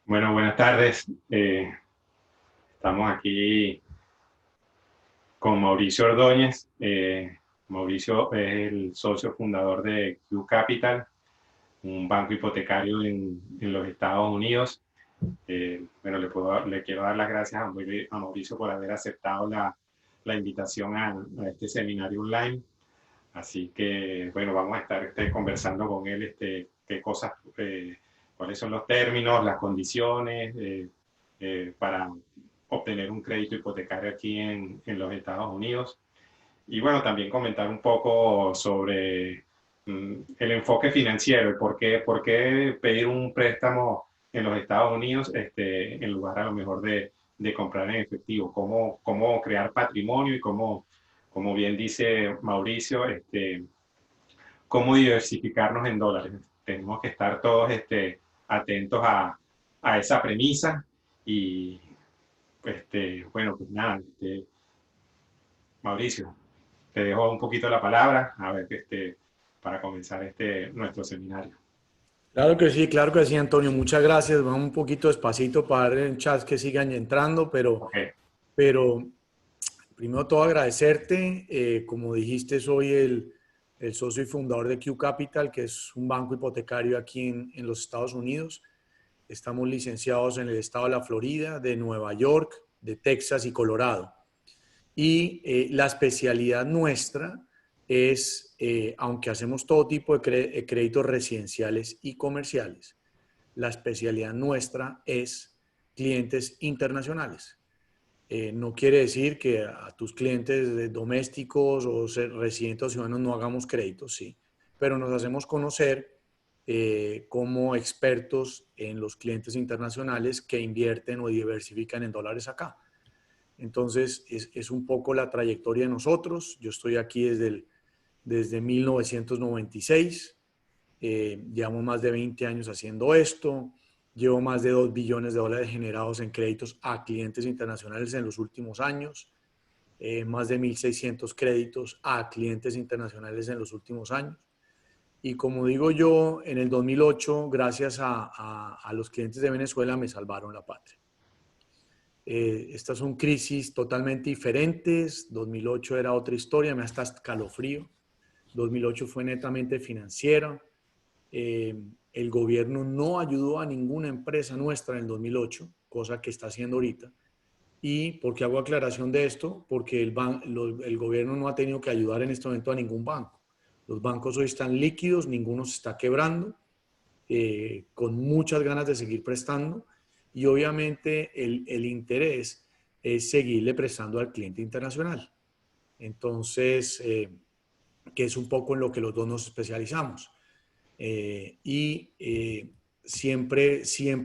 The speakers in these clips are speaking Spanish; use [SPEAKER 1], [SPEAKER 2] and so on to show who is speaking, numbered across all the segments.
[SPEAKER 1] Bueno, buenas tardes. Estamos aquí con Mauricio Ordóñez. Mauricio es el socio fundador de Q Capital, un banco hipotecario en los Estados Unidos. Bueno, le quiero dar las gracias a Mauricio por haber aceptado la invitación a este seminario online. Así que, bueno, vamos a estar conversando con él qué cosas, cuáles son los términos, las condiciones para obtener un crédito hipotecario aquí en los Estados Unidos. Y bueno, también comentar un poco sobre el enfoque financiero, por qué pedir un préstamo en los Estados Unidos en lugar a lo mejor de comprar en efectivo, cómo crear patrimonio y como bien dice Mauricio, cómo diversificarnos en dólares. Tenemos que estar todos atentos a esa premisa y bueno, pues nada, Mauricio, te dejo un poquito la palabra, a ver, para comenzar nuestro seminario.
[SPEAKER 2] Claro que sí, Antonio. Muchas gracias. Vamos un poquito despacito para ver en chat que sigan entrando,
[SPEAKER 1] Ok,
[SPEAKER 2] pero primero todo agradecerte. Como dijiste, soy el socio y fundador de Q Capital, que es un banco hipotecario aquí en los Estados Unidos. Estamos licenciados en el estado de la Florida, de Nueva York, de Texas y Colorado. Y la especialidad nuestra es, aunque hacemos todo tipo de créditos residenciales y comerciales, la especialidad nuestra es clientes internacionales. No quiere decir que a tus clientes domésticos o residentes o ciudadanos no hagamos créditos, sí, pero nos hacemos conocer como expertos en los clientes internacionales que invierten o diversifican en dólares acá. Entonces, es un poco la trayectoria de nosotros. Yo estoy aquí desde 1996. Llevamos más de 20 años haciendo esto. Llevo más de 2 billones de dólares generados en créditos a clientes internacionales en los últimos años. Más de 1.600 créditos a clientes internacionales en los últimos años. Y como digo yo, en el 2008, gracias a los clientes de Venezuela, me salvaron la patria. Estas son crisis totalmente diferentes. 2008 era otra historia, me da hasta escalofrío. 2008 fue netamente financiera. El gobierno no ayudó a ninguna empresa nuestra en el 2008, cosa que está haciendo ahorita. ¿Y por qué hago aclaración de esto? Porque el gobierno no ha tenido que ayudar en este momento a ningún banco. Los bancos hoy están líquidos, ninguno se está quebrando, con muchas ganas de seguir prestando y obviamente el interés es seguirle prestando al cliente internacional. Entonces, que es un poco en lo que los dos nos especializamos. Siempre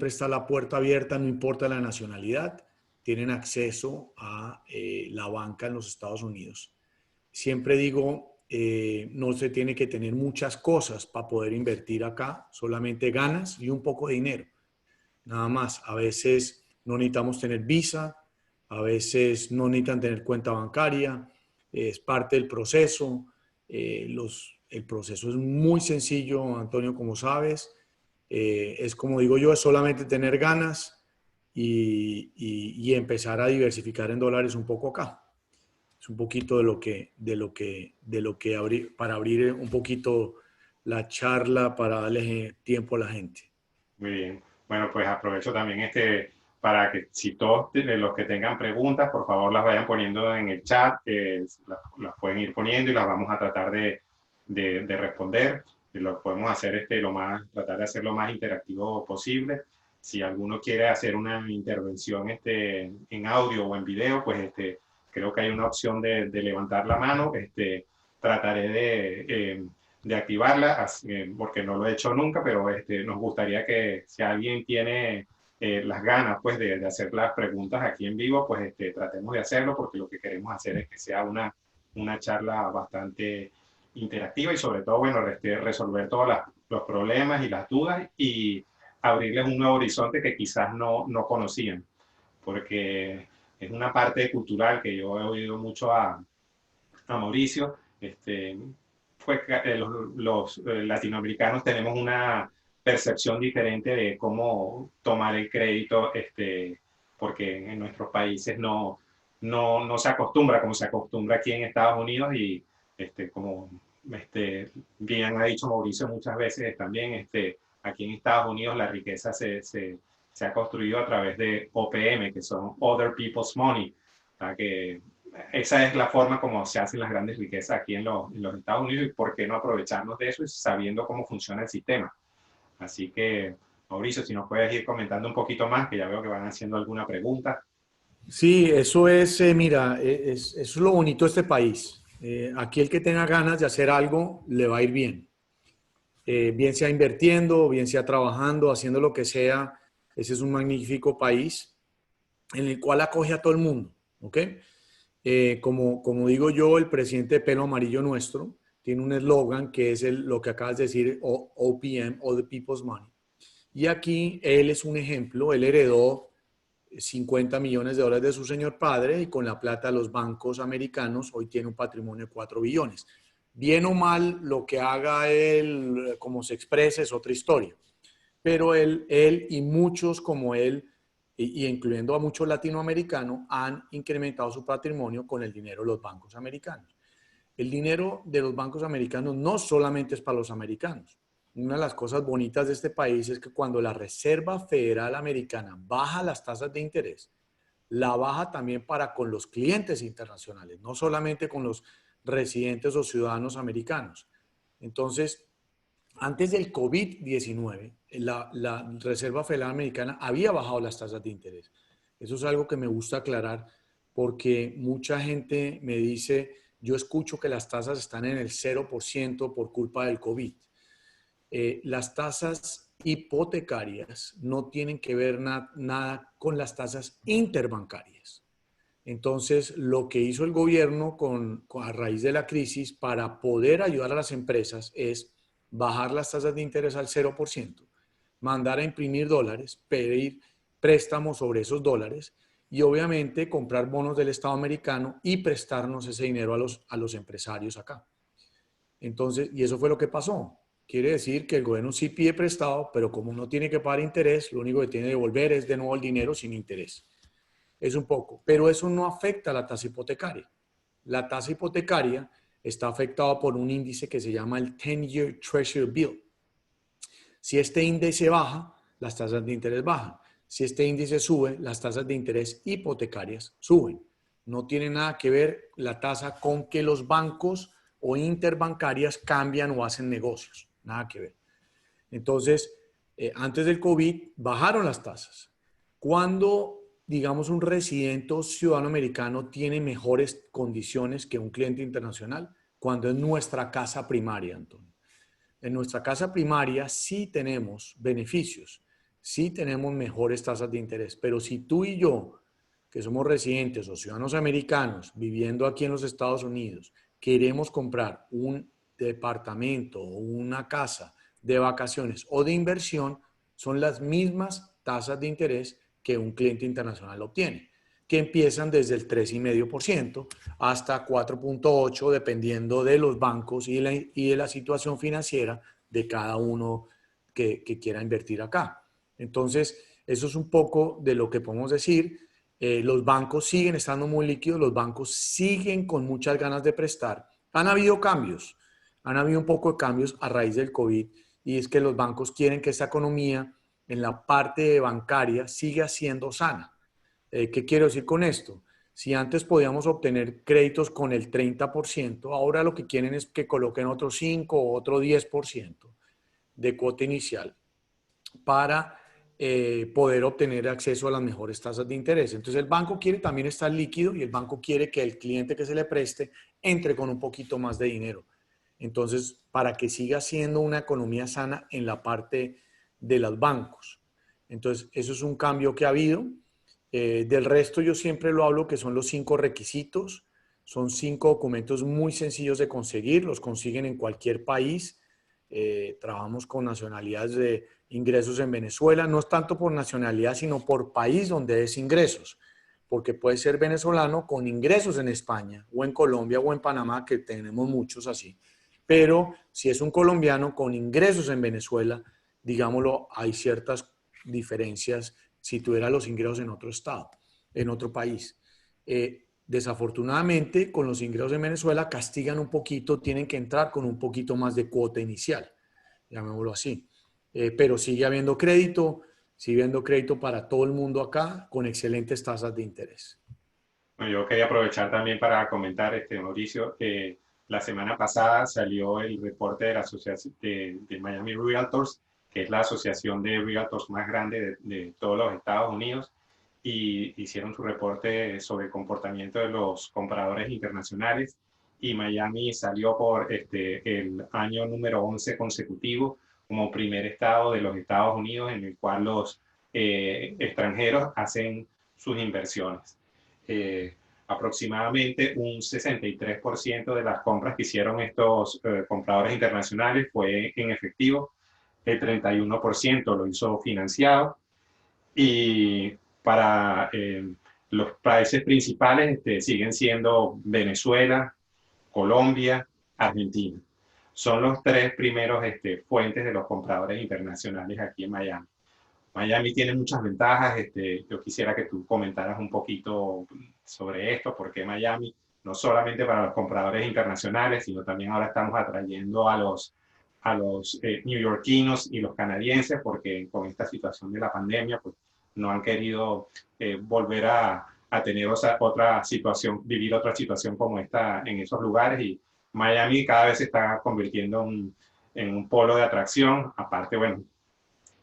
[SPEAKER 2] está la puerta abierta, no importa la nacionalidad, tienen acceso a la banca en los Estados Unidos. Siempre digo, no se tiene que tener muchas cosas para poder invertir acá, solamente ganas y un poco de dinero, nada más. A veces no necesitamos tener visa, a veces no necesitan tener cuenta bancaria, es parte del proceso. El proceso es muy sencillo, Antonio, como sabes. Es como digo yo, es solamente tener ganas y empezar a diversificar en dólares un poco acá. Es un poquito para abrir un poquito la charla, para darle tiempo a la gente.
[SPEAKER 1] muy bien. Bueno, pues aprovecho también para que si todos los que tengan preguntas, por favor las vayan poniendo en el chat, las pueden ir poniendo y las vamos a tratar de responder. Lo podemos hacer tratar de hacer lo más interactivo posible. Si alguno quiere hacer una intervención en audio o en video, pues creo que hay una opción de levantar la mano. Trataré de activarla, porque no lo he hecho nunca, pero nos gustaría que si alguien tiene las ganas pues, de hacer las preguntas aquí en vivo, pues tratemos de hacerlo, porque lo que queremos hacer es que sea una charla bastante interactiva y sobre todo, bueno, resolver todos los problemas y las dudas y abrirles un nuevo horizonte que quizás no conocían, porque es una parte cultural que yo he oído mucho a Mauricio. Pues los latinoamericanos tenemos percepción diferente de cómo tomar el crédito, porque en nuestros países no se acostumbra como se acostumbra aquí en Estados Unidos y como bien ha dicho Mauricio muchas veces también, aquí en Estados Unidos la riqueza se ha construido a través de OPM, que son Other People's Money, ¿verdad? Que esa es la forma como se hacen las grandes riquezas aquí en los Estados Unidos y por qué no aprovecharnos de eso y sabiendo cómo funciona el sistema. Así que, Mauricio, si nos puedes ir comentando un poquito más, que ya veo que van haciendo alguna pregunta.
[SPEAKER 2] Sí, eso es, mira, eso es lo bonito de este país. Aquí el que tenga ganas de hacer algo le va a ir bien. Bien sea invirtiendo, bien sea trabajando, haciendo lo que sea. Ese es un magnífico país en el cual acoge a todo el mundo, ¿ok? Como digo yo, el presidente de Pelo Amarillo nuestro tiene un eslogan que es lo que acabas de decir, OPM, All the People's Money. Y aquí él es un ejemplo, él heredó 50 millones de dólares de su señor padre y con la plata de los bancos americanos hoy tiene un patrimonio de 4 billones. Bien o mal, lo que haga él, como se expresa, es otra historia. Pero él y muchos como él, y incluyendo a muchos latinoamericanos, han incrementado su patrimonio con el dinero de los bancos americanos. El dinero de los bancos americanos no solamente es para los americanos. Una de las cosas bonitas de este país es que cuando la Reserva Federal Americana baja las tasas de interés, la baja también para con los clientes internacionales, no solamente con los residentes o ciudadanos americanos. Entonces, antes del COVID-19, la Reserva Federal Americana había bajado las tasas de interés. Eso es algo que me gusta aclarar porque mucha gente me dice, yo escucho que las tasas están en el 0% por culpa del COVID. Las tasas hipotecarias no tienen que ver nada con las tasas interbancarias. Entonces, lo que hizo el gobierno a raíz de la crisis para poder ayudar a las empresas es bajar las tasas de interés al 0%, mandar a imprimir dólares, pedir préstamos sobre esos dólares y obviamente comprar bonos del Estado americano y prestarnos ese dinero a los empresarios acá. Entonces, y eso fue lo que pasó. Quiere decir que el gobierno sí pide prestado, pero como no tiene que pagar interés, lo único que tiene que devolver es de nuevo el dinero sin interés. Es un poco, pero eso no afecta a la tasa hipotecaria. La tasa hipotecaria está afectada por un índice que se llama el 10-Year Treasury Bill. Si este índice baja, las tasas de interés bajan. Si este índice sube, las tasas de interés hipotecarias suben. No tiene nada que ver la tasa con que los bancos o interbancarias cambian o hacen negocios. Nada que ver. Entonces, antes del COVID bajaron las tasas. Cuando, digamos, un residente o ciudadano americano tiene mejores condiciones que un cliente internacional, cuando es nuestra casa primaria, Antonio. En nuestra casa primaria sí tenemos beneficios, sí tenemos mejores tasas de interés, pero si tú y yo, que somos residentes o ciudadanos americanos viviendo aquí en los Estados Unidos, queremos comprar un departamento o una casa de vacaciones o de inversión, son las mismas tasas de interés que un cliente internacional obtiene, que empiezan desde el 3,5% hasta 4,8% dependiendo de los bancos y de la situación financiera de cada uno que quiera invertir acá. Entonces, eso es un poco de lo que podemos decir. Los bancos siguen estando muy líquidos, los bancos siguen con muchas ganas de prestar. Han habido cambios, han habido un poco de cambios a raíz del COVID y es que los bancos quieren que esta economía en la parte bancaria siga siendo sana. ¿Qué quiero decir con esto? Si antes podíamos obtener créditos con el 30%, ahora lo que quieren es que coloquen otro 5 o otro 10% de cuota inicial para poder obtener acceso a las mejores tasas de interés. Entonces el banco quiere también estar líquido y el banco quiere que el cliente que se le preste entre con un poquito más de dinero. Entonces, para que siga siendo una economía sana en la parte de los bancos. Entonces, eso es un cambio que ha habido. Del resto, yo siempre lo hablo que son los 5 requisitos. Son 5 documentos muy sencillos de conseguir. Los consiguen en cualquier país. Trabajamos con nacionalidades de ingresos en Venezuela. No es tanto por nacionalidad, sino por país donde es ingresos. Porque puede ser venezolano con ingresos en España, o en Colombia, o en Panamá, que tenemos muchos así. Pero si es un colombiano con ingresos en Venezuela, digámoslo, hay ciertas diferencias si tuviera los ingresos en otro estado, en otro país. Desafortunadamente, con los ingresos en Venezuela castigan un poquito, tienen que entrar con un poquito más de cuota inicial, llamémoslo así. Pero sigue habiendo crédito para todo el mundo acá con excelentes tasas de interés.
[SPEAKER 1] Bueno, yo quería aprovechar también para comentar, Mauricio, que la semana pasada salió el reporte de la asociación de Miami Realtors, que es la asociación de realtors más grande de todos los Estados Unidos, y hicieron su reporte sobre el comportamiento de los compradores internacionales. Y Miami salió por el año número 11 consecutivo como primer estado de los Estados Unidos en el cual los extranjeros hacen sus inversiones. Aproximadamente un 63% de las compras que hicieron estos compradores internacionales fue en efectivo, el 31% lo hizo financiado, y para los países principales siguen siendo Venezuela, Colombia, Argentina. Son los tres primeros fuentes de los compradores internacionales aquí en Miami. Miami tiene muchas ventajas. Yo quisiera que tú comentaras un poquito sobre esto, porque Miami, no solamente para los compradores internacionales, sino también ahora estamos atrayendo a los neoyorquinos y los canadienses, porque con esta situación de la pandemia, pues no han querido volver a tener otra situación, vivir otra situación como esta en esos lugares. Y Miami cada vez se está convirtiendo en un polo de atracción. Aparte, bueno,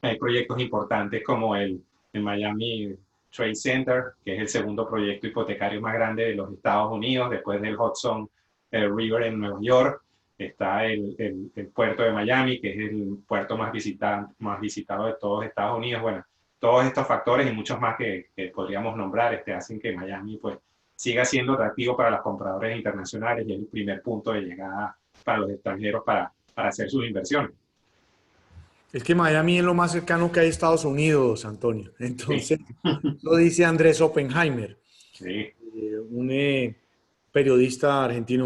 [SPEAKER 1] hay proyectos importantes como el Miami Trade Center, que es el segundo proyecto hipotecario más grande de los Estados Unidos, después del Hudson River en Nueva York. Está el puerto de Miami, que es el puerto más visitado de todos Estados Unidos. Bueno, todos estos factores y muchos más que podríamos nombrar hacen que Miami pues, siga siendo atractivo para los compradores internacionales y es el primer punto de llegada para los extranjeros para hacer sus inversiones.
[SPEAKER 2] Es que Miami es lo más cercano que hay a Estados Unidos, Antonio.
[SPEAKER 1] Sí,
[SPEAKER 2] Entonces, lo dice Andrés Oppenheimer,
[SPEAKER 1] sí.
[SPEAKER 2] un periodista argentino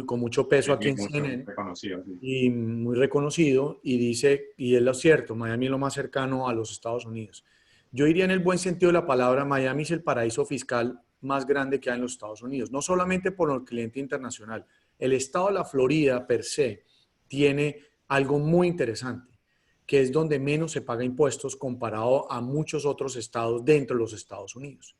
[SPEAKER 2] con mucho peso aquí
[SPEAKER 1] Es
[SPEAKER 2] en
[SPEAKER 1] mucho
[SPEAKER 2] CNN
[SPEAKER 1] reconocido, sí.
[SPEAKER 2] y muy reconocido, y dice, y es lo cierto, Miami es lo más cercano a los Estados Unidos. Yo diría en el buen sentido de la palabra, Miami es el paraíso fiscal más grande que hay en los Estados Unidos, no solamente por el cliente internacional. El estado de la Florida per se tiene algo muy interesante, que es donde menos se paga impuestos comparado a muchos otros estados dentro de los Estados Unidos.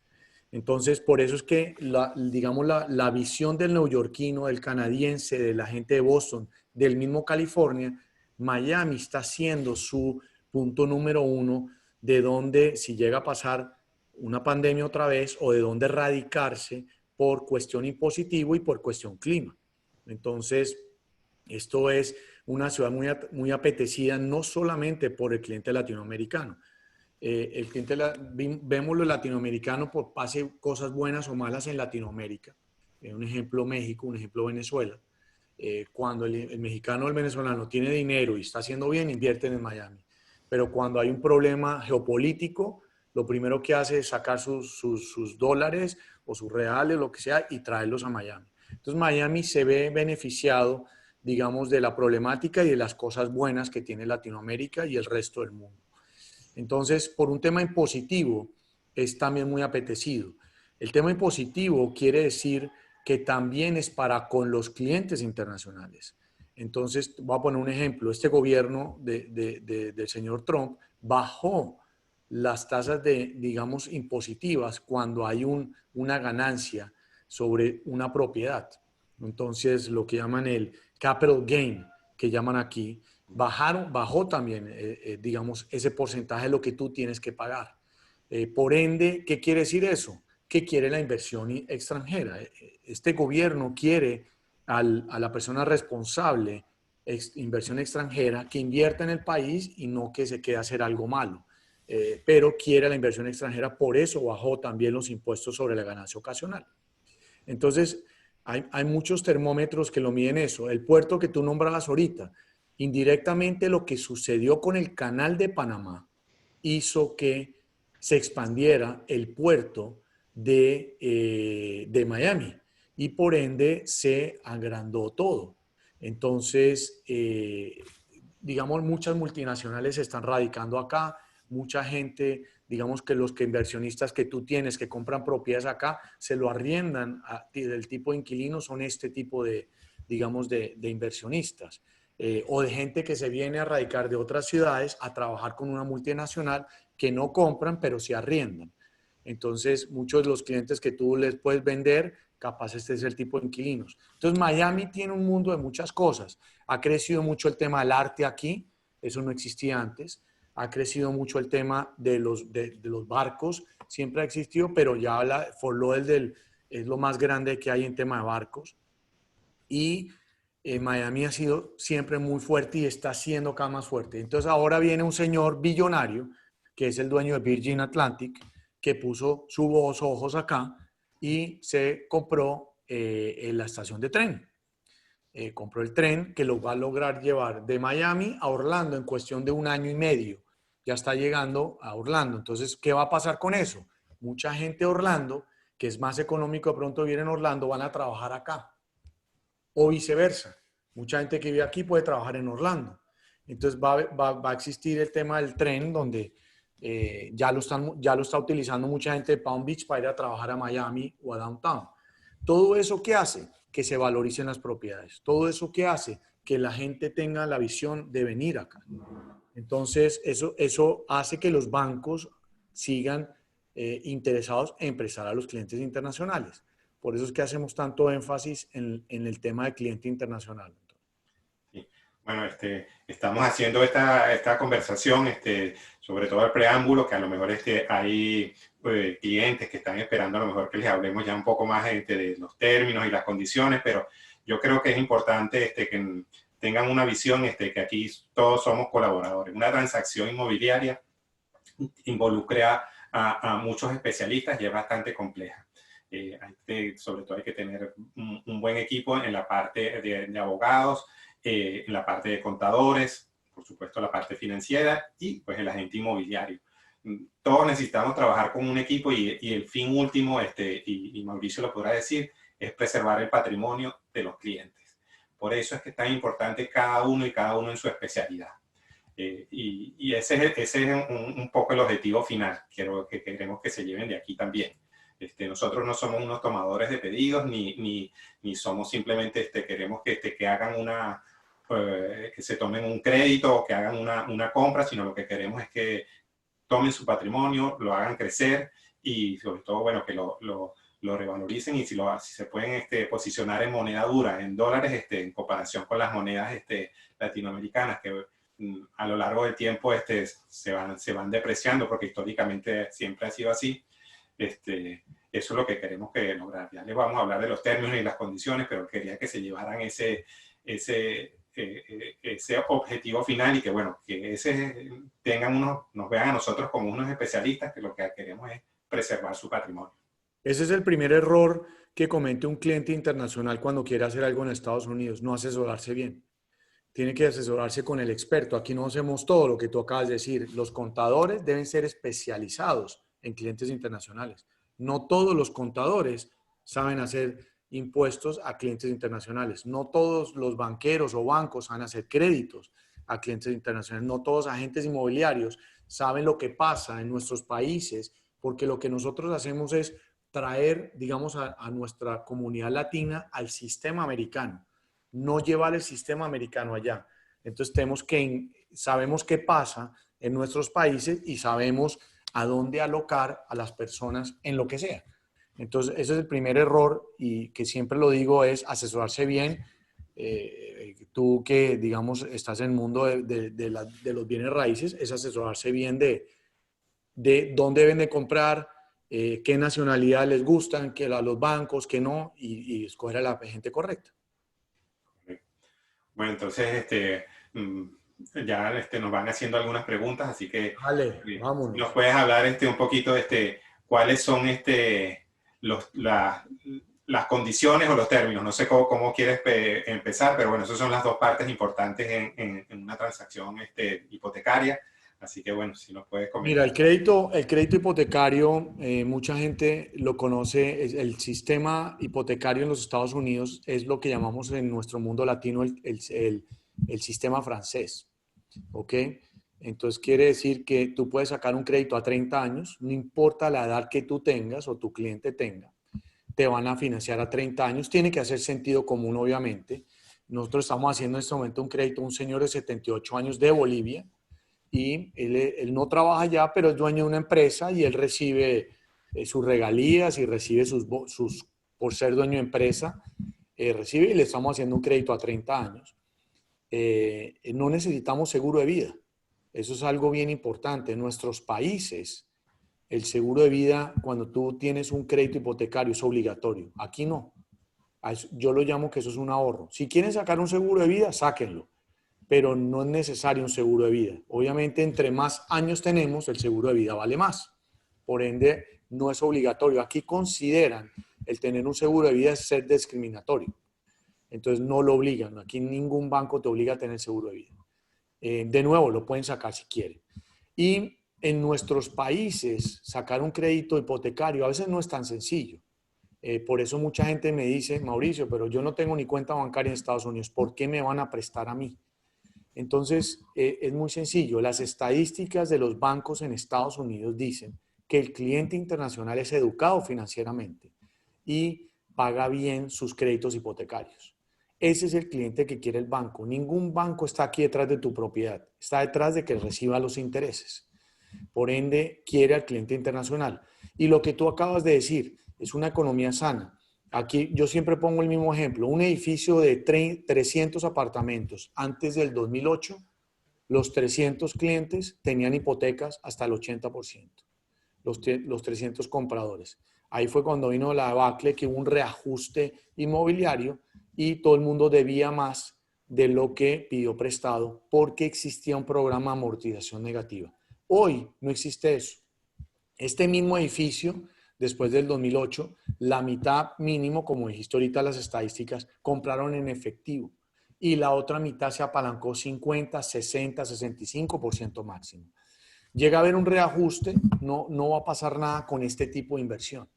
[SPEAKER 2] Entonces, por eso es que, digamos, la visión del neoyorquino, del canadiense, de la gente de Boston, del mismo California, Miami está siendo su punto número uno de donde, si llega a pasar una pandemia otra vez, o de donde radicarse por cuestión impositiva y por cuestión clima. Entonces, esto es una ciudad muy apetecida no solamente por el cliente latinoamericano. El cliente, vemos lo latinoamericano por pase cosas buenas o malas en Latinoamérica. Un ejemplo México, un ejemplo Venezuela. Cuando el mexicano o el venezolano tiene dinero y está haciendo bien, invierten en Miami. Pero cuando hay un problema geopolítico, lo primero que hace es sacar sus dólares o sus reales, lo que sea, y traerlos a Miami. Entonces Miami se ve beneficiado, digamos, de la problemática y de las cosas buenas que tiene Latinoamérica y el resto del mundo. Entonces, por un tema impositivo, es también muy apetecido. El tema impositivo quiere decir que también es para con los clientes internacionales. Entonces, voy a poner un ejemplo. Este gobierno del señor Trump bajó las tasas digamos, impositivas cuando hay una ganancia sobre una propiedad. Entonces, lo que llaman el capital gain, que llaman aquí, bajó también, digamos, ese porcentaje de lo que tú tienes que pagar. Por ende, ¿qué quiere decir eso? Que quiere la inversión extranjera. Este gobierno quiere a la persona responsable, inversión extranjera, que invierta en el país y no que se quede a hacer algo malo. Pero quiere la inversión extranjera, por eso bajó también los impuestos sobre la ganancia ocasional. Entonces, hay muchos termómetros que lo miden eso. El puerto que tú nombrabas ahorita, indirectamente lo que sucedió con el canal de Panamá hizo que se expandiera el puerto de Miami y por ende se agrandó todo. Entonces, digamos, muchas multinacionales se están radicando acá, mucha gente, digamos que los que inversionistas que tú tienes que compran propiedades acá, se lo arriendan del tipo de inquilinos, son este tipo de, digamos, de inversionistas. O de gente que se viene a radicar de otras ciudades a trabajar con una multinacional que no compran, pero sí arriendan. Entonces, muchos de los clientes que tú les puedes vender, capaz este es el tipo de inquilinos. Entonces, Miami tiene un mundo de muchas cosas. Ha crecido mucho el tema del arte aquí, eso no existía antes. Ha crecido mucho el tema de los barcos, siempre ha existido, pero ya Fort Lauderdale es lo más grande que hay en tema de barcos. Y Miami ha sido siempre muy fuerte y está siendo cada más fuerte. Entonces ahora viene un señor billonario, que es el dueño de Virgin Atlantic, que puso sus ojos acá y se compró en la estación de tren. Compró el tren que lo va a lograr llevar de Miami a Orlando en cuestión de 1 año y medio. Ya está llegando a Orlando. Entonces, ¿qué va a pasar con eso? Mucha gente de Orlando, que es más económico de pronto vivir en Orlando, van a trabajar acá o viceversa. Mucha gente que vive aquí puede trabajar en Orlando. Entonces va a existir el tema del tren donde ya lo está utilizando mucha gente de Palm Beach para ir a trabajar a Miami o a Downtown. Todo eso que hace que se valoricen las propiedades. Todo eso que hace que la gente tenga la visión de venir acá. Entonces, eso hace que los bancos sigan interesados en prestar a los clientes internacionales. Por eso es que hacemos tanto énfasis en el tema de cliente internacional.
[SPEAKER 1] Sí. Bueno, estamos haciendo esta conversación, sobre todo el preámbulo, que a lo mejor hay clientes que están esperando a lo mejor que les hablemos ya un poco más de los términos y las condiciones, pero yo creo que es importante que tengan una visión que aquí todos somos colaboradores. Una transacción inmobiliaria involucra a muchos especialistas y es bastante compleja. Sobre todo hay que tener un buen equipo en la parte de abogados, en la parte de contadores, por supuesto la parte financiera y pues el agente inmobiliario. Todos necesitamos trabajar con un equipo y el fin último, y Mauricio lo podrá decir, es preservar el patrimonio de los clientes. Por eso es que es tan importante cada uno en su especialidad. Y ese es un poco el objetivo final que queremos que se lleven de aquí también. Nosotros no somos unos tomadores de pedidos ni somos simplemente, queremos que hagan que se tomen un crédito o que hagan una compra, sino lo que queremos es que tomen su patrimonio, lo hagan crecer y sobre todo, bueno, que lo revaloricen y si se pueden posicionar en moneda dura, en dólares, en comparación con las monedas latinoamericanas que a lo largo del tiempo se van depreciando porque históricamente siempre ha sido así. Eso es lo que queremos lograr. Ya les vamos a hablar de los términos y las condiciones, pero quería que se llevaran ese objetivo final y que, bueno, que nos vean a nosotros como unos especialistas que lo que queremos es preservar su patrimonio.
[SPEAKER 2] Ese es el primer error que comete un cliente internacional cuando quiere hacer algo en Estados Unidos, no asesorarse bien. Tiene que asesorarse con el experto. Aquí no hacemos todo lo que tú acabas de decir. Los contadores deben ser especializados en clientes internacionales. No todos los contadores saben hacer impuestos a clientes internacionales. No todos los banqueros o bancos saben hacer créditos a clientes internacionales. No todos agentes inmobiliarios saben lo que pasa en nuestros países, porque lo que nosotros hacemos es traer, digamos, a nuestra comunidad latina al sistema americano, no llevar el sistema americano allá. Entonces sabemos qué pasa en nuestros países y sabemos a dónde alocar a las personas en lo que sea. Entonces, ese es el primer error y que siempre lo digo es asesorarse bien. Tú que, digamos, estás en el mundo de los bienes raíces, es asesorarse bien de dónde deben de comprar, qué nacionalidad les gustan, que a los bancos, que no, y escoger a la gente correcta.
[SPEAKER 1] Bueno, entonces ya nos van haciendo algunas preguntas, así que
[SPEAKER 2] Vale, vámonos.
[SPEAKER 1] nos puedes hablar un poquito cuáles son las condiciones o los términos. No sé cómo quieres empezar, pero bueno, esas son las dos partes importantes en una transacción hipotecaria. Así que bueno, si nos puedes comentar.
[SPEAKER 2] Mira, el crédito hipotecario, mucha gente lo conoce, el sistema hipotecario en los Estados Unidos es lo que llamamos en nuestro mundo latino el sistema francés. ¿ok? Entonces quiere decir que tú puedes sacar un crédito a 30 años, no importa la edad que tú tengas o tu cliente tenga, te van a financiar a 30 años. Tiene que hacer sentido común, obviamente. Nosotros estamos haciendo en este momento un crédito a un señor de 78 años de Bolivia y él no trabaja ya, pero es dueño de una empresa y él recibe sus regalías y recibe por ser dueño de empresa, recibe y le estamos haciendo un crédito a 30 años. No necesitamos seguro de vida. Eso es algo bien importante. En nuestros países, el seguro de vida, cuando tú tienes un crédito hipotecario, es obligatorio. Aquí no. Yo lo llamo que eso es un ahorro. Si quieren sacar un seguro de vida, sáquenlo, pero no es necesario un seguro de vida. Obviamente, entre más años tenemos, el seguro de vida vale más. Por ende, no es obligatorio. Aquí consideran el tener un seguro de vida ser discriminatorio. Entonces, no lo obligan. Aquí ningún banco te obliga a tener seguro de vida. De nuevo, lo pueden sacar si quieren. Y en nuestros países, sacar un crédito hipotecario a veces no es tan sencillo. Por eso mucha gente me dice, Mauricio, pero yo no tengo ni cuenta bancaria en Estados Unidos, ¿por qué me van a prestar a mí? Entonces, es muy sencillo. Las estadísticas de los bancos en Estados Unidos dicen que el cliente internacional es educado financieramente y paga bien sus créditos hipotecarios. Ese es el cliente que quiere el banco. Ningún banco está aquí detrás de tu propiedad. Está detrás de que reciba los intereses. Por ende, quiere al cliente internacional. Y lo que tú acabas de decir es una economía sana. Aquí yo siempre pongo el mismo ejemplo. Un edificio de 300 apartamentos antes del 2008, los 300 clientes tenían hipotecas hasta el 80%, los 300 compradores. Ahí fue cuando vino la debacle, que hubo un reajuste inmobiliario y todo el mundo debía más de lo que pidió prestado porque existía un programa de amortización negativa. Hoy no existe eso. Este mismo edificio, después del 2008, la mitad mínimo, como dijiste ahorita las estadísticas, compraron en efectivo y la otra mitad se apalancó 50, 60, 65% máximo. Llega a haber un reajuste, no va a pasar nada con este tipo de inversión.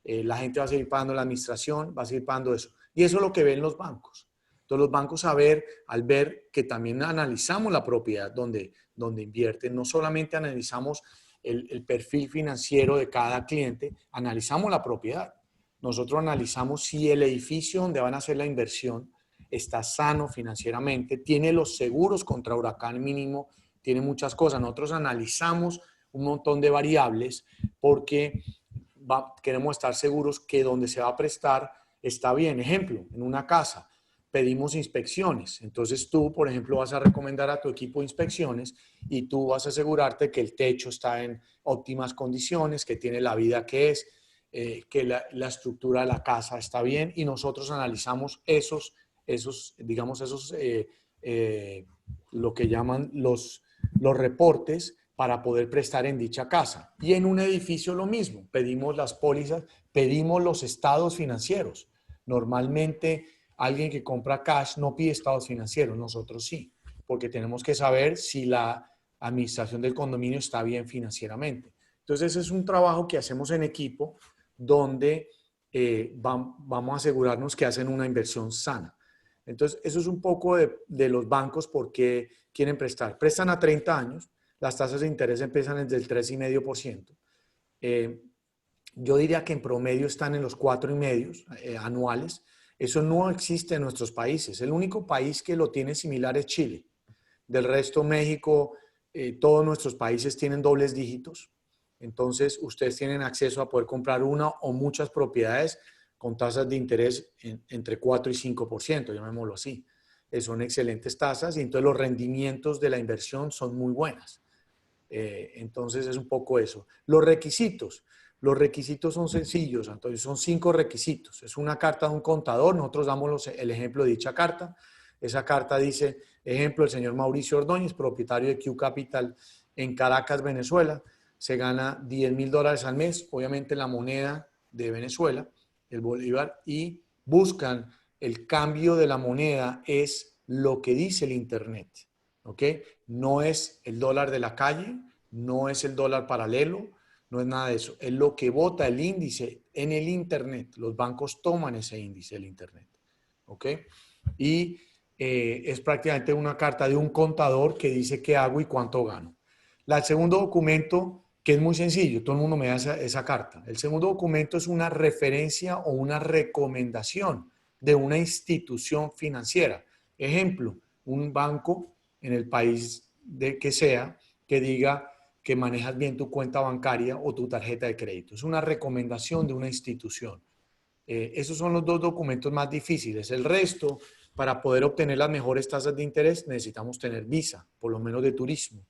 [SPEAKER 2] La gente va a seguir pagando la administración, va a seguir pagando eso. Y eso es lo que ven los bancos. Entonces los bancos al ver que también analizamos la propiedad donde invierten, no solamente analizamos el perfil financiero de cada cliente, analizamos la propiedad. Nosotros analizamos si el edificio donde van a hacer la inversión está sano financieramente, tiene los seguros contra huracán mínimo, tiene muchas cosas. Nosotros analizamos un montón de variables porque queremos estar seguros que donde se va a prestar está bien. Ejemplo, en una casa pedimos inspecciones. Entonces tú, por ejemplo, vas a recomendar a tu equipo inspecciones y tú vas a asegurarte que el techo está en óptimas condiciones, que tiene la vida que es, que la estructura de la casa está bien y nosotros analizamos lo que llaman los reportes para poder prestar en dicha casa. Y en un edificio lo mismo, pedimos las pólizas, pedimos los estados financieros. Normalmente alguien que compra cash no pide estados financieros, nosotros sí, porque tenemos que saber si la administración del condominio está bien financieramente. Entonces, ese es un trabajo que hacemos en equipo donde vamos a asegurarnos que hacen una inversión sana. Entonces, eso es un poco de los bancos porque quieren prestar. Prestan a 30 años, las tasas de interés empiezan desde el 3,5%. Yo diría que en promedio están en los 4,5% anuales. Eso no existe en nuestros países. El único país que lo tiene similar es Chile. Del resto, México, todos nuestros países tienen dobles dígitos. Entonces, ustedes tienen acceso a poder comprar una o muchas propiedades con tasas de interés entre 4 y 5%, llamémoslo así. Son excelentes tasas y entonces los rendimientos de la inversión son muy buenas. Entonces es un poco eso. Los requisitos son sencillos, entonces son 5 requisitos. Es una carta de un contador, nosotros damos el ejemplo de dicha carta. Esa carta dice, ejemplo, el señor Mauricio Ordóñez, propietario de Q Capital en Caracas, Venezuela, se gana $10,000 al mes, obviamente la moneda de Venezuela, el bolívar, y buscan el cambio de la moneda es lo que dice el Internet. ¿Ok? No es el dólar de la calle, no es el dólar paralelo, no es nada de eso. Es lo que vota el índice en el Internet. Los bancos toman ese índice del Internet. ¿Ok? Y es prácticamente una carta de un contador que dice qué hago y cuánto gano. El segundo documento, que es muy sencillo, todo el mundo me da esa carta. El segundo documento es una referencia o una recomendación de una institución financiera. Ejemplo, un banco en el país de que sea que diga que manejas bien tu cuenta bancaria o tu tarjeta de crédito. Es una recomendación de una institución. Esos son los dos documentos más difíciles. El resto, para poder obtener las mejores tasas de interés, necesitamos tener visa, por lo menos de turismo.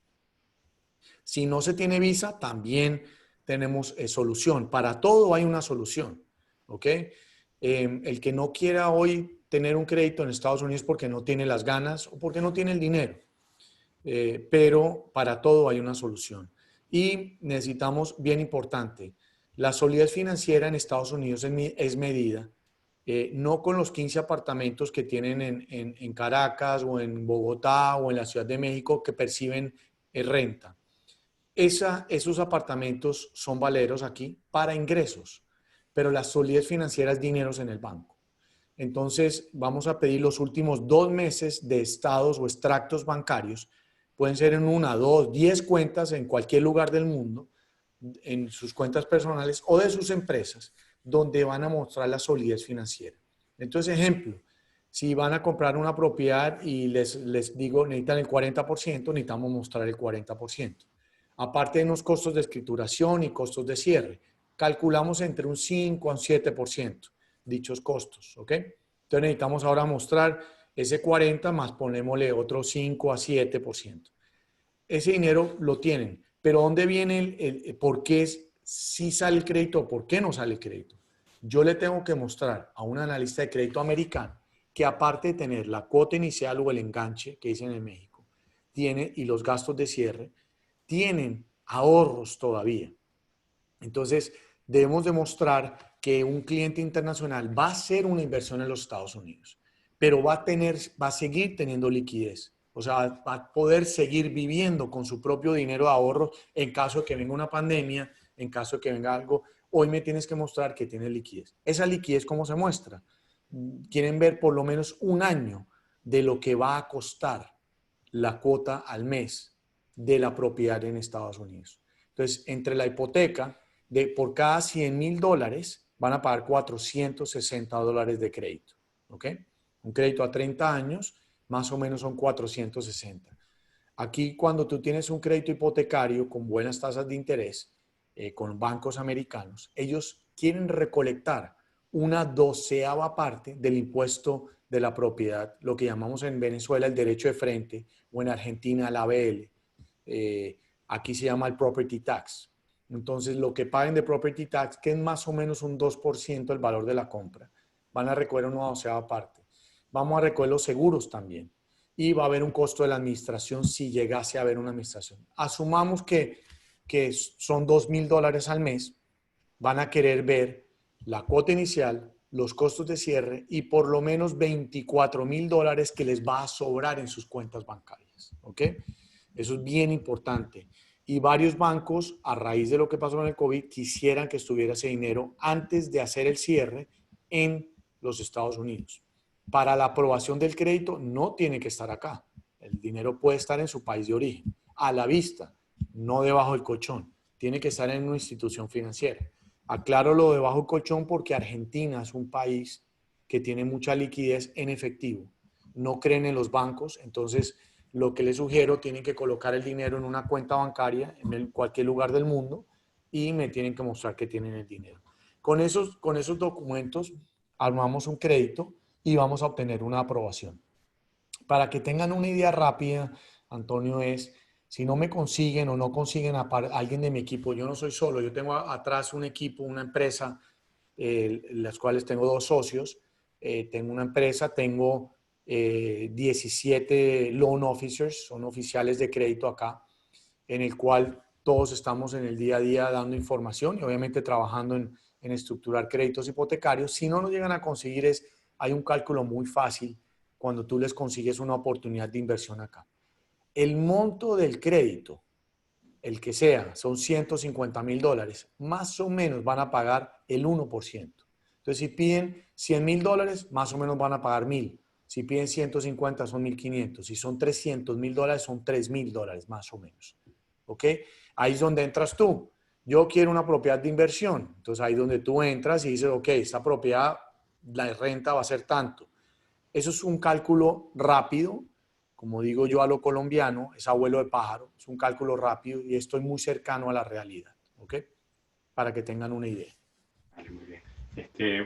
[SPEAKER 2] Si no se tiene visa, también tenemos solución. Para todo hay una solución, ¿ok? El que no quiera hoy tener un crédito en Estados Unidos porque no tiene las ganas o porque no tiene el dinero. Pero para todo hay una solución. Y necesitamos, bien importante, la solidez financiera en Estados Unidos es medida no con los 15 apartamentos que tienen en Caracas o en Bogotá o en la Ciudad de México que perciben renta. Esos apartamentos son valeros aquí para ingresos, pero la solidez financiera es dineros en el banco. Entonces, vamos a pedir los últimos 2 meses de estados o extractos bancarios. Pueden ser en 1, 2, 10 cuentas en cualquier lugar del mundo, en sus cuentas personales o de sus empresas, donde van a mostrar la solidez financiera. Entonces, ejemplo, si van a comprar una propiedad y les digo, necesitan el 40%, necesitamos mostrar el 40%. Aparte de unos costos de escrituración y costos de cierre, calculamos entre un 5 a un 7% dichos costos, ¿ok? Entonces necesitamos ahora mostrar ese 40 más ponémosle otro 5 a 7%. Ese dinero lo tienen, pero ¿dónde viene por qué si sale el crédito o por qué no sale el crédito? Yo le tengo que mostrar a un analista de crédito americano que aparte de tener la cuota inicial o el enganche que dicen en México, tiene y los gastos de cierre, tienen ahorros todavía. Entonces, debemos demostrar que un cliente internacional va a hacer una inversión en los Estados Unidos, pero va a seguir teniendo liquidez. O sea, va a poder seguir viviendo con su propio dinero de ahorro en caso de que venga una pandemia, en caso de que venga algo. Hoy me tienes que mostrar que tienes liquidez. Esa liquidez, ¿cómo se muestra? Quieren ver por lo menos un año de lo que va a costar la cuota al mes de la propiedad en Estados Unidos. Entonces, entre la hipoteca, por cada $100,000 van a pagar $460 de crédito. ¿Ok? Un crédito a 30 años, más o menos son 460. Aquí, cuando tú tienes un crédito hipotecario con buenas tasas de interés, con bancos americanos, ellos quieren recolectar una 12ª parte del impuesto de la propiedad, lo que llamamos en Venezuela el derecho de frente o en Argentina la ABL. Aquí se llama el property tax. Entonces, lo que paguen de property tax, que es más o menos un 2% del valor de la compra, van a recoger una 12ª parte. Vamos a recoger los seguros también. Y va a haber un costo de la administración si llegase a haber una administración. Asumamos que son $2,000 al mes. Van a querer ver la cuota inicial, los costos de cierre y por lo menos $24,000 que les va a sobrar en sus cuentas bancarias. ¿Ok? Eso es bien importante. Y varios bancos, a raíz de lo que pasó con el COVID, quisieran que estuviera ese dinero antes de hacer el cierre en los Estados Unidos. Para la aprobación del crédito no tiene que estar acá. El dinero puede estar en su país de origen, a la vista, no debajo del colchón. Tiene que estar en una institución financiera. Aclaro lo debajo del colchón porque Argentina es un país que tiene mucha liquidez en efectivo. No creen en los bancos, entonces lo que les sugiero, tienen que colocar el dinero en una cuenta bancaria en cualquier lugar del mundo y me tienen que mostrar que tienen el dinero. Con esos documentos armamos un crédito y vamos a obtener una aprobación. Para que tengan una idea rápida, Antonio, si no me consiguen o no consiguen a alguien de mi equipo, yo no soy solo, yo tengo atrás un equipo, una empresa, las cuales tengo 2 socios, tengo una empresa, tengo 17 loan officers, son oficiales de crédito acá, en el cual todos estamos en el día a día dando información y obviamente trabajando en estructurar créditos hipotecarios. Si no nos llegan a conseguir, hay un cálculo muy fácil cuando tú les consigues una oportunidad de inversión acá. El monto del crédito, el que sea, son $150,000, más o menos van a pagar el 1%. Entonces, si piden $100,000, más o menos van a pagar $1,000. Si piden 150 son 1.500. Si son $300.000 son $3.000 más o menos. ¿Ok? Ahí es donde entras tú. Yo quiero una propiedad de inversión. Entonces ahí es donde tú entras y dices, ok, esta propiedad, la renta va a ser tanto. Eso es un cálculo rápido, como digo yo a lo colombiano, es abuelo de pájaro, es un cálculo rápido y estoy muy cercano a la realidad, ¿ok? Para que tengan una idea.
[SPEAKER 1] Vale, muy bien.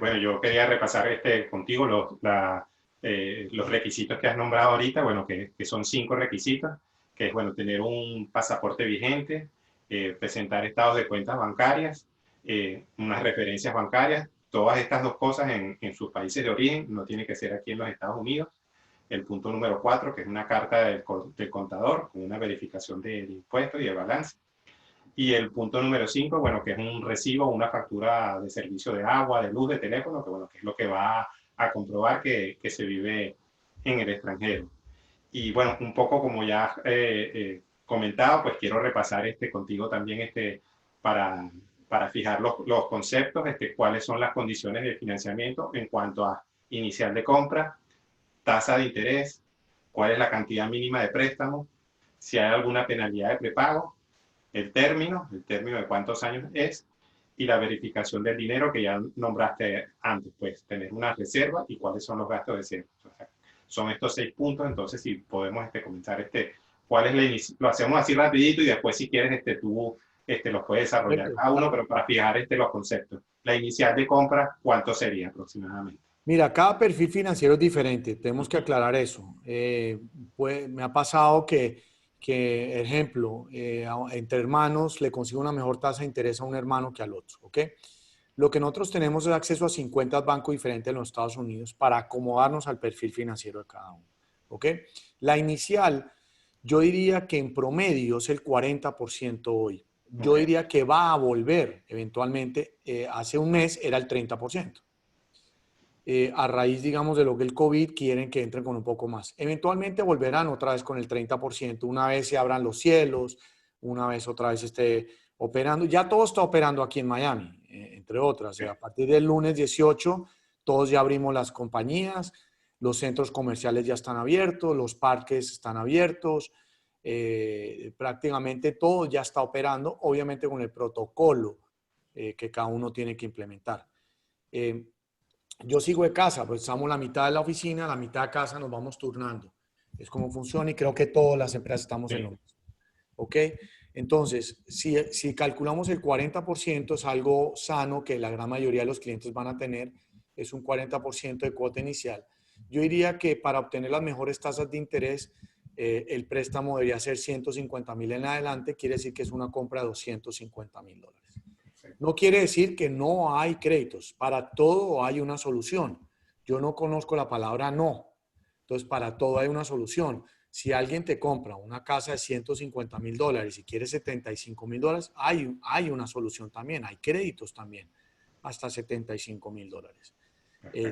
[SPEAKER 1] Bueno, yo quería repasar contigo los requisitos que has nombrado ahorita, bueno, que son 5 requisitos, que es, bueno, tener un pasaporte vigente, presentar estados de cuentas bancarias, unas referencias bancarias, todas estas 2 cosas en sus países de origen, no tiene que ser aquí en los Estados Unidos. El punto número 4, que es una carta del contador con una verificación del impuesto y de balance. Y el punto número 5, bueno, que es un recibo, una factura de servicio de agua, de luz, de teléfono, que bueno, que es lo que va a comprobar que se vive en el extranjero. Y bueno, un poco como ya comentado, pues quiero repasar contigo también para fijar los conceptos, cuáles son las condiciones de financiamiento en cuanto a inicial de compra, tasa de interés, cuál es la cantidad mínima de préstamo, si hay alguna penalidad de prepago, el término de cuántos años es, y la verificación del dinero que ya nombraste antes, pues tener una reserva y cuáles son los gastos de cierre. O sea, son estos 6 puntos, entonces si podemos comenzar, cuál es lo hacemos así rapidito y después si quieres tú los puedes desarrollar
[SPEAKER 2] Perfecto.
[SPEAKER 1] cada uno, pero para fijar los conceptos. La inicial de compra, ¿cuánto sería aproximadamente?
[SPEAKER 2] Mira, cada perfil financiero es diferente, tenemos que aclarar eso. Pues, me ha pasado ejemplo, entre hermanos le consigo una mejor tasa de interés a un hermano que al otro, ¿ok? Lo que nosotros tenemos es acceso a 50 bancos diferentes en los Estados Unidos para acomodarnos al perfil financiero de cada uno, ¿ok? La inicial, yo diría que en promedio es el 40% hoy. Yo
[SPEAKER 1] Okay.
[SPEAKER 2] diría que va a volver eventualmente, hace un mes era el 30%. A raíz, digamos, de lo que el COVID quieren que entren con un poco más. Eventualmente volverán otra vez con el 30%, una vez se abran los cielos, una vez otra vez esté operando. Ya todo está operando aquí en Miami, entre otras. O sea, a partir del lunes 18, todos ya abrimos las compañías, los centros comerciales ya están abiertos, los parques están abiertos, prácticamente todo ya está operando, obviamente con el protocolo que cada uno tiene que implementar. Yo sigo de casa, pues estamos la mitad de la oficina, la mitad de casa, nos vamos turnando. Es como funciona y creo que todas las empresas estamos en lo
[SPEAKER 1] Sí.
[SPEAKER 2] mismo. ¿Ok? Entonces, si calculamos el 40% es algo sano que la gran mayoría de los clientes van a tener, es un 40% de cuota inicial. Yo diría que para obtener las mejores tasas de interés, el préstamo debería ser 150,000 en adelante, quiere decir que es una compra de $250,000. No quiere decir que no hay créditos. Para todo hay una solución. Yo no conozco la palabra no. Entonces, para todo hay una solución. Si alguien te compra una casa de $150,000 y quiere $75,000, hay una solución también. Hay créditos también, hasta $75,000.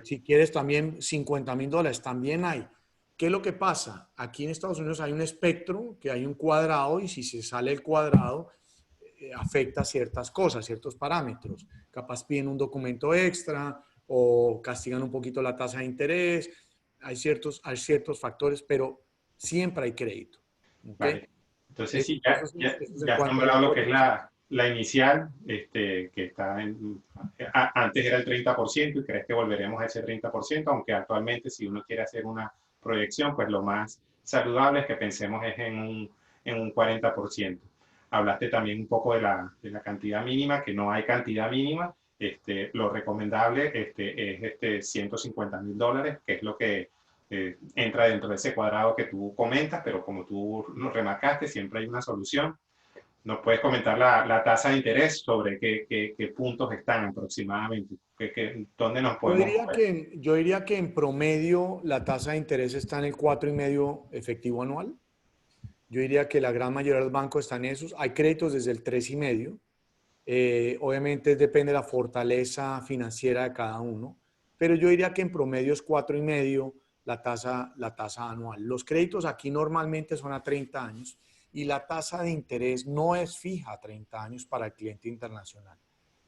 [SPEAKER 2] Si quieres también $50,000, también hay. ¿Qué es lo que pasa? Aquí en Estados Unidos hay un espectro, que hay un cuadrado, y si se sale el cuadrado, afecta ciertas cosas, ciertos parámetros. Capaz piden un documento extra o castigan un poquito la tasa de interés. Hay ciertos factores, pero siempre hay crédito. ¿Okay?
[SPEAKER 1] Vale. Entonces, sí,
[SPEAKER 2] Eso es en
[SPEAKER 1] ya has
[SPEAKER 2] cuanto a la
[SPEAKER 1] nombrado lo que es
[SPEAKER 2] cuota.
[SPEAKER 1] la inicial, que está antes era el 30% y crees que volveremos a ese 30%, aunque actualmente si uno quiere hacer una proyección, pues lo más saludable es que pensemos es en un 40%. Hablaste también un poco de la cantidad mínima, que no hay cantidad mínima. Lo recomendable es $150,000, que es lo que entra dentro de ese cuadrado que tú comentas, pero como tú nos remarcaste, siempre hay una solución. ¿Nos puedes comentar la tasa de interés sobre qué puntos están aproximadamente? ¿Dónde nos
[SPEAKER 2] Yo
[SPEAKER 1] podemos
[SPEAKER 2] diría
[SPEAKER 1] mover?
[SPEAKER 2] que, yo diría que en promedio la tasa de interés está en el 4,5 efectivo anual. Yo diría que la gran mayoría de los bancos están en esos. Hay créditos desde el 3,5. Obviamente depende de la fortaleza financiera de cada uno, pero yo diría que en promedio es 4,5 la tasa anual. Los créditos aquí normalmente son a 30 años y la tasa de interés no es fija a 30 años para el cliente internacional.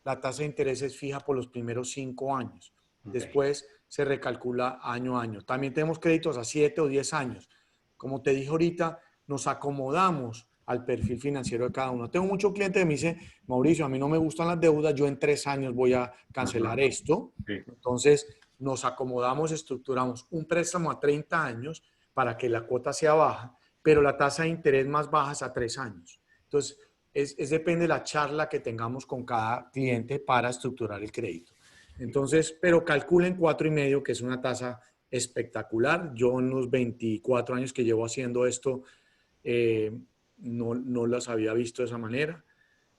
[SPEAKER 2] La tasa de interés es fija por los primeros 5 años.
[SPEAKER 1] Okay.
[SPEAKER 2] Después se recalcula año a año. También tenemos créditos a 7 o 10 años. Como te dije ahorita, nos acomodamos al perfil financiero de cada uno. Tengo muchos clientes que me dicen, Mauricio, a mí no me gustan las deudas, yo en 3 años voy a cancelar esto.
[SPEAKER 1] Sí.
[SPEAKER 2] Entonces, nos acomodamos, estructuramos un préstamo a 30 años para que la cuota sea baja, pero la tasa de interés más baja es a 3 años. Entonces, depende de la charla que tengamos con cada cliente para estructurar el crédito. Entonces, pero calculen 4,5, que es una tasa espectacular. Yo en los 24 años que llevo haciendo esto, no las había visto de esa manera.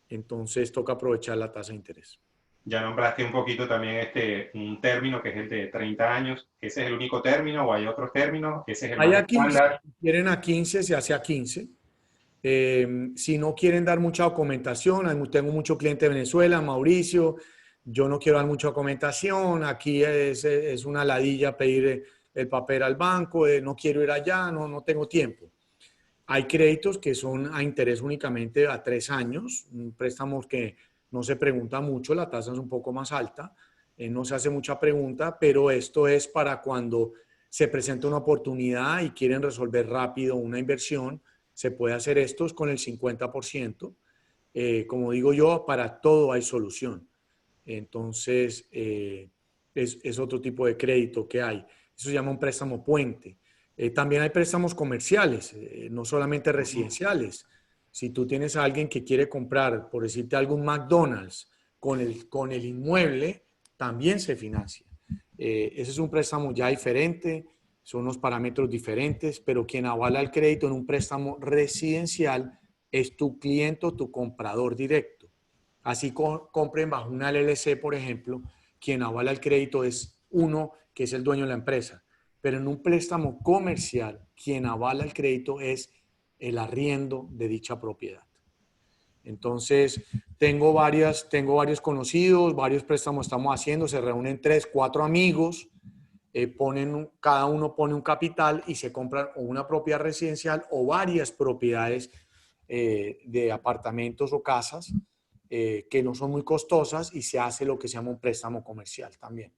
[SPEAKER 2] Entonces, toca aprovechar la tasa de interés.
[SPEAKER 1] Ya nombraste un poquito también un término que es el de 30 años. ¿Ese es el único término o hay otros términos? ¿Ese es el
[SPEAKER 2] Hay
[SPEAKER 1] más
[SPEAKER 2] a 15,
[SPEAKER 1] estándar?
[SPEAKER 2] si quieren a 15, se hace a 15. Si no quieren dar mucha documentación, tengo mucho cliente de Venezuela, Mauricio, yo no quiero dar mucha documentación, aquí es una ladilla pedir el papel al banco, no quiero ir allá, no tengo tiempo. Hay créditos que son a interés únicamente a 3 años, préstamos que no se pregunta mucho, la tasa es un poco más alta, no se hace mucha pregunta, pero esto es para cuando se presenta una oportunidad y quieren resolver rápido una inversión, se puede hacer estos con el 50%. Como digo yo, para todo hay solución. Entonces, es otro tipo de crédito que hay. Eso se llama un préstamo puente. También hay préstamos comerciales, no solamente residenciales. Si tú tienes a alguien que quiere comprar, por decirte algún McDonald's, con el inmueble, también se financia. Ese es un préstamo ya diferente, son unos parámetros diferentes, pero quien avala el crédito en un préstamo residencial es tu cliente o tu comprador directo. Así compren bajo una LLC, por ejemplo, quien avala el crédito es uno que es el dueño de la empresa. Pero en un préstamo comercial, quien avala el crédito es el arriendo de dicha propiedad. Entonces, tengo varios conocidos, varios préstamos estamos haciendo, se reúnen 3, 4 amigos, cada uno pone un capital y se compran o una propiedad residencial o varias propiedades de apartamentos o casas que no son muy costosas y se hace lo que se llama un préstamo comercial también.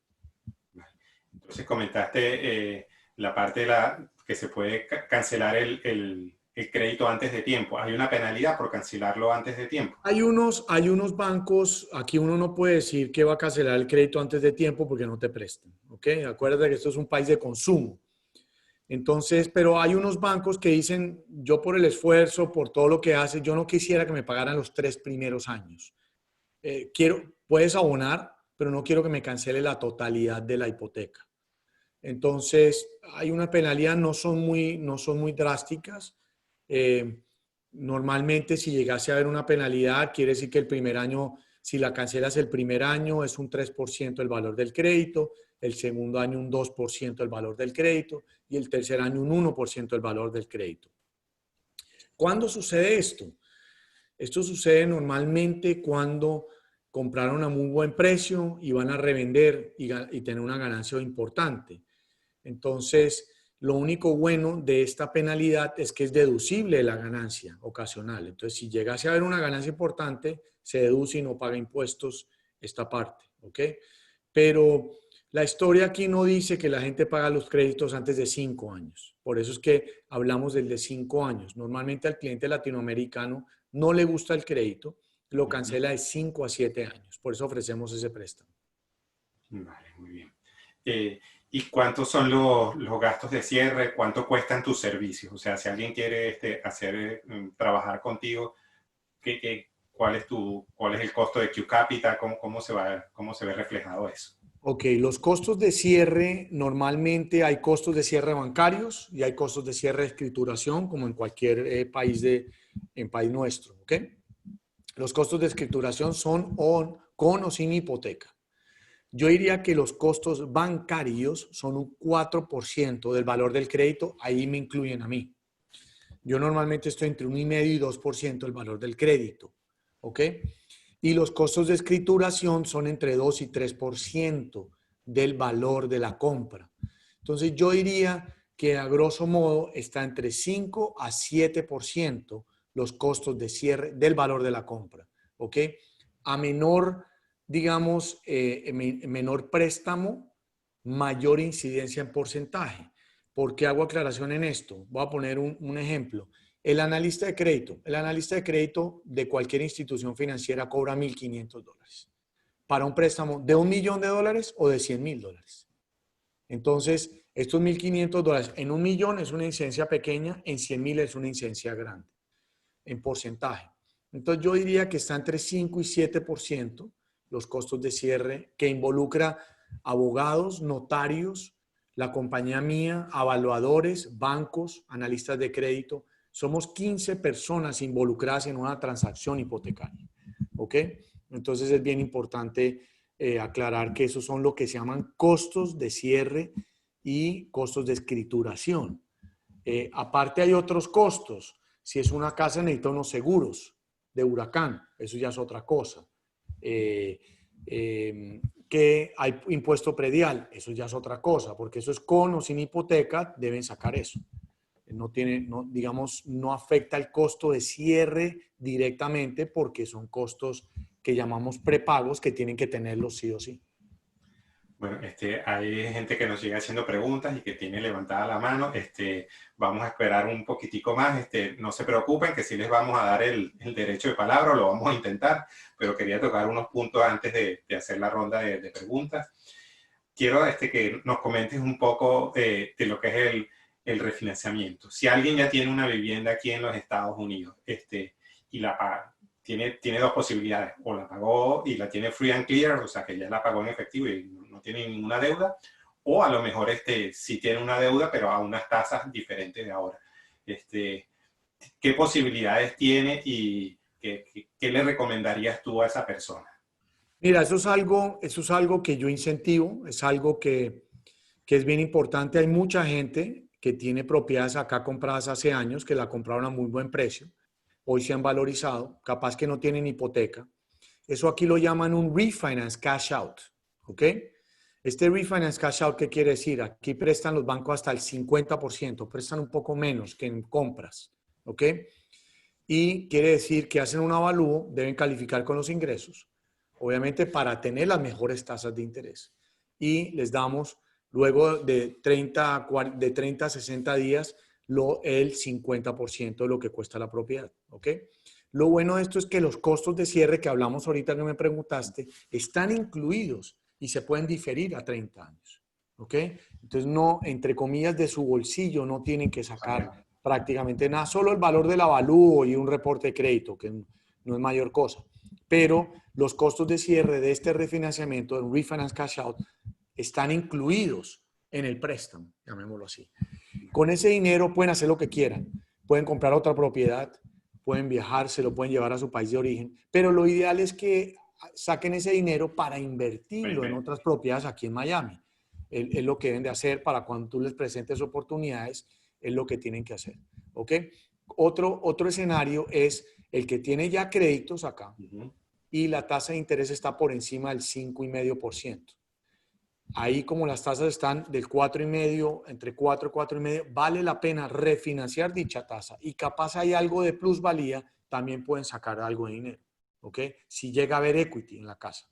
[SPEAKER 1] Entonces comentaste la parte que se puede cancelar el crédito antes de tiempo. ¿Hay una penalidad por cancelarlo antes de tiempo?
[SPEAKER 2] Hay unos bancos, aquí uno no puede decir que va a cancelar el crédito antes de tiempo porque no te prestan, ¿ok? Acuérdate que esto es un país de consumo. Entonces, pero hay unos bancos que dicen, yo por el esfuerzo, por todo lo que hace, yo no quisiera que me pagaran los 3 primeros años. Puedes abonar, pero no quiero que me cancele la totalidad de la hipoteca. Entonces, hay una penalidad, no son muy drásticas. Normalmente, si llegase a haber una penalidad, quiere decir que el primer año, si la cancelas el primer año, es un 3% el valor del crédito, el segundo año un 2% el valor del crédito y el tercer año un 1% el valor del crédito. ¿Cuándo sucede esto? Esto sucede normalmente cuando compraron a muy buen precio y van a revender y tener una ganancia importante. Entonces, lo único bueno de esta penalidad es que es deducible la ganancia ocasional. Entonces, si llegase a haber una ganancia importante, se deduce y no paga impuestos esta parte, ¿ok? Pero la historia aquí no dice que la gente paga los créditos antes de 5 años. Por eso es que hablamos del de 5 años. Normalmente al cliente latinoamericano no le gusta el crédito, lo cancela de 5 a 7 años. Por eso ofrecemos ese préstamo.
[SPEAKER 1] Vale, muy bien. ¿Y cuántos son los gastos de cierre? ¿Cuánto cuestan tus servicios? O sea, si alguien quiere trabajar contigo, ¿cuál es el costo de Q Capital? ¿Cómo se ve reflejado eso?
[SPEAKER 2] Ok, los costos de cierre, normalmente hay costos de cierre bancarios y hay costos de cierre de escrituración, como en cualquier país nuestro, ¿ok? Los costos de escrituración son con o sin hipoteca. Yo diría que los costos bancarios son un 4% del valor del crédito, ahí me incluyen a mí. Yo normalmente estoy entre 1,5 y 2% del valor del crédito, ¿ok? Y los costos de escrituración son entre 2 y 3% del valor de la compra. Entonces yo diría que a grosso modo está entre 5 a 7% los costos de cierre del valor de la compra, ¿ok? A menor, digamos, menor préstamo, mayor incidencia en porcentaje. ¿Por qué hago aclaración en esto? Voy a poner un ejemplo. El analista de crédito de cualquier institución financiera cobra $1,500 para un préstamo de $1.000.000 o de $100,000. Entonces, estos $1,500 en $1,000,000 es una incidencia pequeña, en 100,000 es una incidencia grande en porcentaje. Entonces, yo diría que está entre 5 y 7% los costos de cierre, que involucra abogados, notarios, la compañía mía, evaluadores, bancos, analistas de crédito. Somos 15 personas involucradas en una transacción hipotecaria. ¿Ok? Entonces es bien importante aclarar que esos son lo que se llaman costos de cierre y costos de escrituración. Aparte hay otros costos. Si es una casa necesita unos seguros de huracán, eso ya es otra cosa. Que hay impuesto predial, eso ya es otra cosa, porque eso es con o sin hipoteca, deben sacar eso. No afecta el costo de cierre directamente porque son costos que llamamos prepagos que tienen que tenerlos sí o sí.
[SPEAKER 1] Bueno, hay gente que nos sigue haciendo preguntas y que tiene levantada la mano. Vamos a esperar un poquitico más. No se preocupen que sí les vamos a dar el derecho de palabra, lo vamos a intentar, pero quería tocar unos puntos antes de hacer la ronda de preguntas. Quiero que nos comentes un poco de lo que es el refinanciamiento. Si alguien ya tiene una vivienda aquí en los Estados Unidos y la paga, tiene dos posibilidades, o la pagó y la tiene free and clear, o sea que ya la pagó en efectivo y no tiene ninguna deuda, o a lo mejor sí tiene una deuda, pero a unas tasas diferentes de ahora. ¿Qué posibilidades tiene y qué le recomendarías tú a esa persona?
[SPEAKER 2] Mira, eso es algo que yo incentivo, es algo que es bien importante. Hay mucha gente que tiene propiedades acá compradas hace años, que la compraron a muy buen precio, hoy se han valorizado, capaz que no tienen hipoteca. Eso aquí lo llaman un refinance cash out, ¿ok? Este refinance cash out, ¿qué quiere decir? Aquí prestan los bancos hasta el 50%, prestan un poco menos que en compras, ¿ok? Y quiere decir que hacen un avalúo, deben calificar con los ingresos, obviamente para tener las mejores tasas de interés. Y les damos, luego de 30 a 60 días, el 50% de lo que cuesta la propiedad, ¿ok? Lo bueno de esto es que los costos de cierre que hablamos ahorita que me preguntaste están incluidos y se pueden diferir a 30 años, ¿ok? Entonces no, entre comillas, de su bolsillo no tienen que sacar prácticamente nada, solo el valor del avalúo y un reporte de crédito, que no es mayor cosa. Pero los costos de cierre de este refinanciamiento, el refinance cash out, están incluidos en el préstamo, llamémoslo así. Con ese dinero pueden hacer lo que quieran. Pueden comprar otra propiedad, pueden viajar, se lo pueden llevar a su país de origen, pero lo ideal es que saquen ese dinero para invertirlo en otras propiedades aquí en Miami. Es lo que deben de hacer para cuando tú les presentes oportunidades, es lo que tienen que hacer. ¿Ok? Otro escenario es el que tiene ya créditos acá y la tasa de interés está por encima del 5,5%. Ahí como las tasas están del 4,5, entre 4 y 4,5, vale la pena refinanciar dicha tasa y capaz hay algo de plusvalía, también pueden sacar algo de dinero. ¿Ok? Si llega a haber equity en la casa.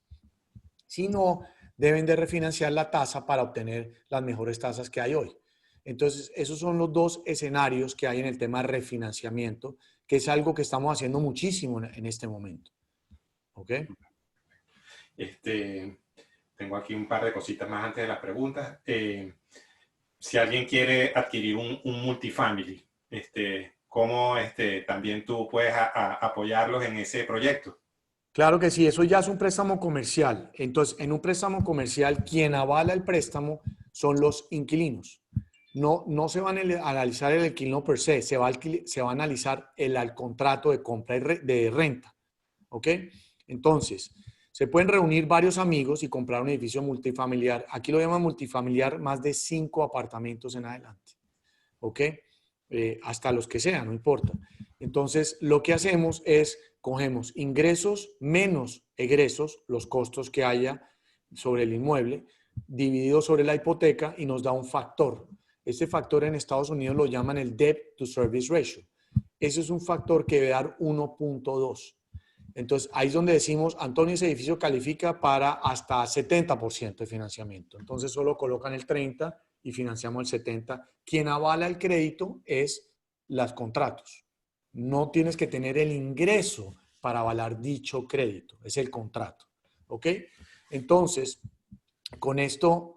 [SPEAKER 2] Si no, deben de refinanciar la tasa para obtener las mejores tasas que hay hoy. Entonces, esos son los dos escenarios que hay en el tema de refinanciamiento, que es algo que estamos haciendo muchísimo en este momento. ¿Ok?
[SPEAKER 1] Tengo aquí un par de cositas más antes de las preguntas. Si alguien quiere adquirir un multifamily, ¿cómo también tú puedes apoyarlos en ese proyecto?
[SPEAKER 2] Claro que sí, eso ya es un préstamo comercial. Entonces, en un préstamo comercial, quien avala el préstamo son los inquilinos. No se van a analizar el inquilino per se, se va a analizar el contrato de compra y de renta. ¿Ok? Entonces, se pueden reunir varios amigos y comprar un edificio multifamiliar. Aquí lo llaman multifamiliar, más de 5 apartamentos en adelante. ¿Ok? Hasta los que sean, no importa. Entonces, lo que hacemos es, cogemos ingresos menos egresos, los costos que haya sobre el inmueble, dividido sobre la hipoteca y nos da un factor. Este factor en Estados Unidos lo llaman el Debt to Service Ratio. Ese es un factor que debe dar 1.2. Entonces, ahí es donde decimos, Antonio, ese edificio califica para hasta 70% de financiamiento. Entonces, solo colocan el 30% y financiamos el 70%. Quien avala el crédito es los contratos. No tienes que tener el ingreso para avalar dicho crédito, es el contrato. ¿Ok? Entonces, con esto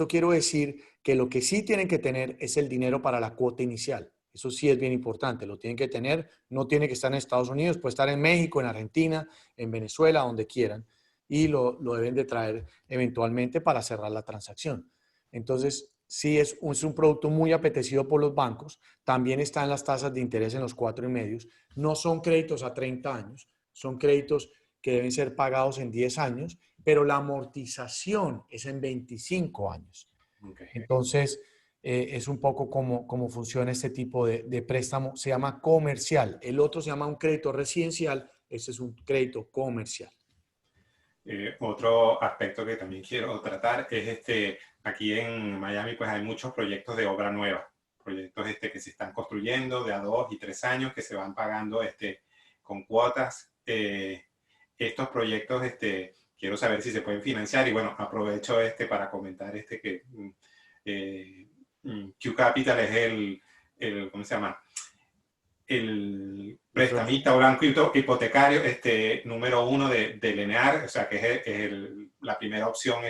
[SPEAKER 2] quiero decir que lo que sí tienen que tener es el dinero para la cuota inicial. Eso sí es bien importante, lo tienen que tener, no tiene que estar en Estados Unidos, puede estar en México, en Argentina, en Venezuela, donde quieran, y lo deben de traer eventualmente para cerrar la transacción. Entonces, sí es un producto muy apetecido por los bancos, también están las tasas de interés en los 4,5, no son créditos a 30 años, son créditos que deben ser pagados en 10 años, pero la amortización es en 25 años.
[SPEAKER 1] Okay.
[SPEAKER 2] Entonces, es un poco como funciona este tipo de préstamo. Se llama comercial. El otro se llama un crédito residencial. Este es un crédito comercial.
[SPEAKER 1] Otro aspecto que también quiero tratar es aquí en Miami pues hay muchos proyectos de obra nueva, proyectos que se están construyendo de a 2 y 3 años que se van pagando con cuotas. Estos proyectos quiero saber si se pueden financiar y bueno, aprovecho para comentar que Q Capital es ¿cómo se llama? El prestamista o banco hipotecario número 1 del ENEAR, o sea que es la primera opción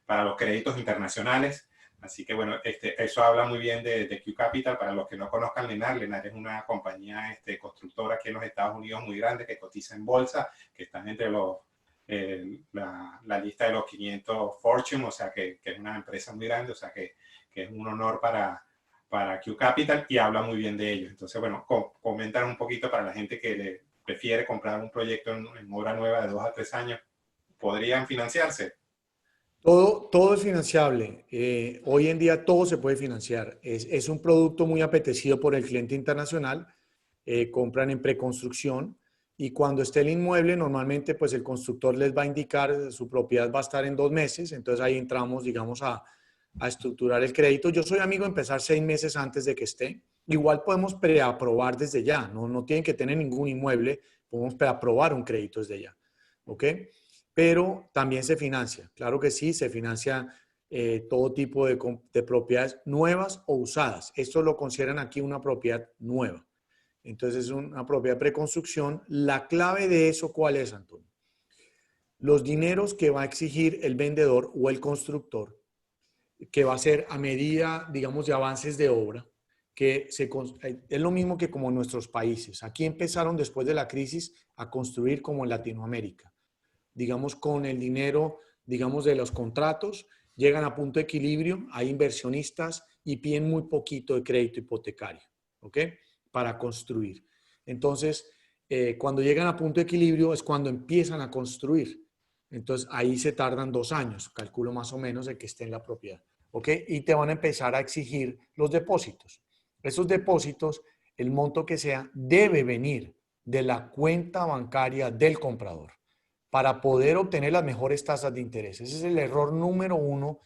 [SPEAKER 1] para los créditos internacionales. Así que bueno, eso habla muy bien de Q Capital. Para los que no conozcan Lenar es una compañía constructora aquí en los Estados Unidos muy grande que cotiza en bolsa, que están entre la lista de los 500 Fortune, o sea que es una empresa muy grande, o sea que es un honor para Q Capital y habla muy bien de ellos. Entonces, bueno, comentar un poquito para la gente que prefiere comprar un proyecto en obra nueva de 2 a 3 años, ¿podrían financiarse?
[SPEAKER 2] Todo es financiable. Hoy en día todo se puede financiar. Es un producto muy apetecido por el cliente internacional. Compran en preconstrucción y cuando esté el inmueble, normalmente pues el constructor les va a indicar su propiedad va a estar en 2 meses. Entonces ahí entramos, digamos, a estructurar el crédito. Yo soy amigo de empezar 6 meses antes de que esté. Igual podemos preaprobar desde ya. No tienen que tener ningún inmueble. Podemos preaprobar un crédito desde ya. ¿Ok? Pero también se financia. Claro que sí, se financia todo tipo de propiedades nuevas o usadas. Esto lo consideran aquí una propiedad nueva. Entonces es una propiedad de preconstrucción. La clave de eso, ¿cuál es, Antonio? Los dineros que va a exigir el vendedor o el constructor, que va a ser a medida, digamos, de avances de obra, es lo mismo que como en nuestros países. Aquí empezaron después de la crisis a construir como en Latinoamérica. Digamos, con el dinero, digamos, de los contratos, llegan a punto de equilibrio, hay inversionistas y piden muy poquito de crédito hipotecario, ¿ok? Para construir. Entonces, cuando llegan a punto de equilibrio es cuando empiezan a construir. Entonces, ahí se tardan 2 años, calculo más o menos, de que esté en la propiedad, ¿ok? Y te van a empezar a exigir los depósitos. Esos depósitos, el monto que sea, debe venir de la cuenta bancaria del comprador para poder obtener las mejores tasas de interés. Ese es el error número 1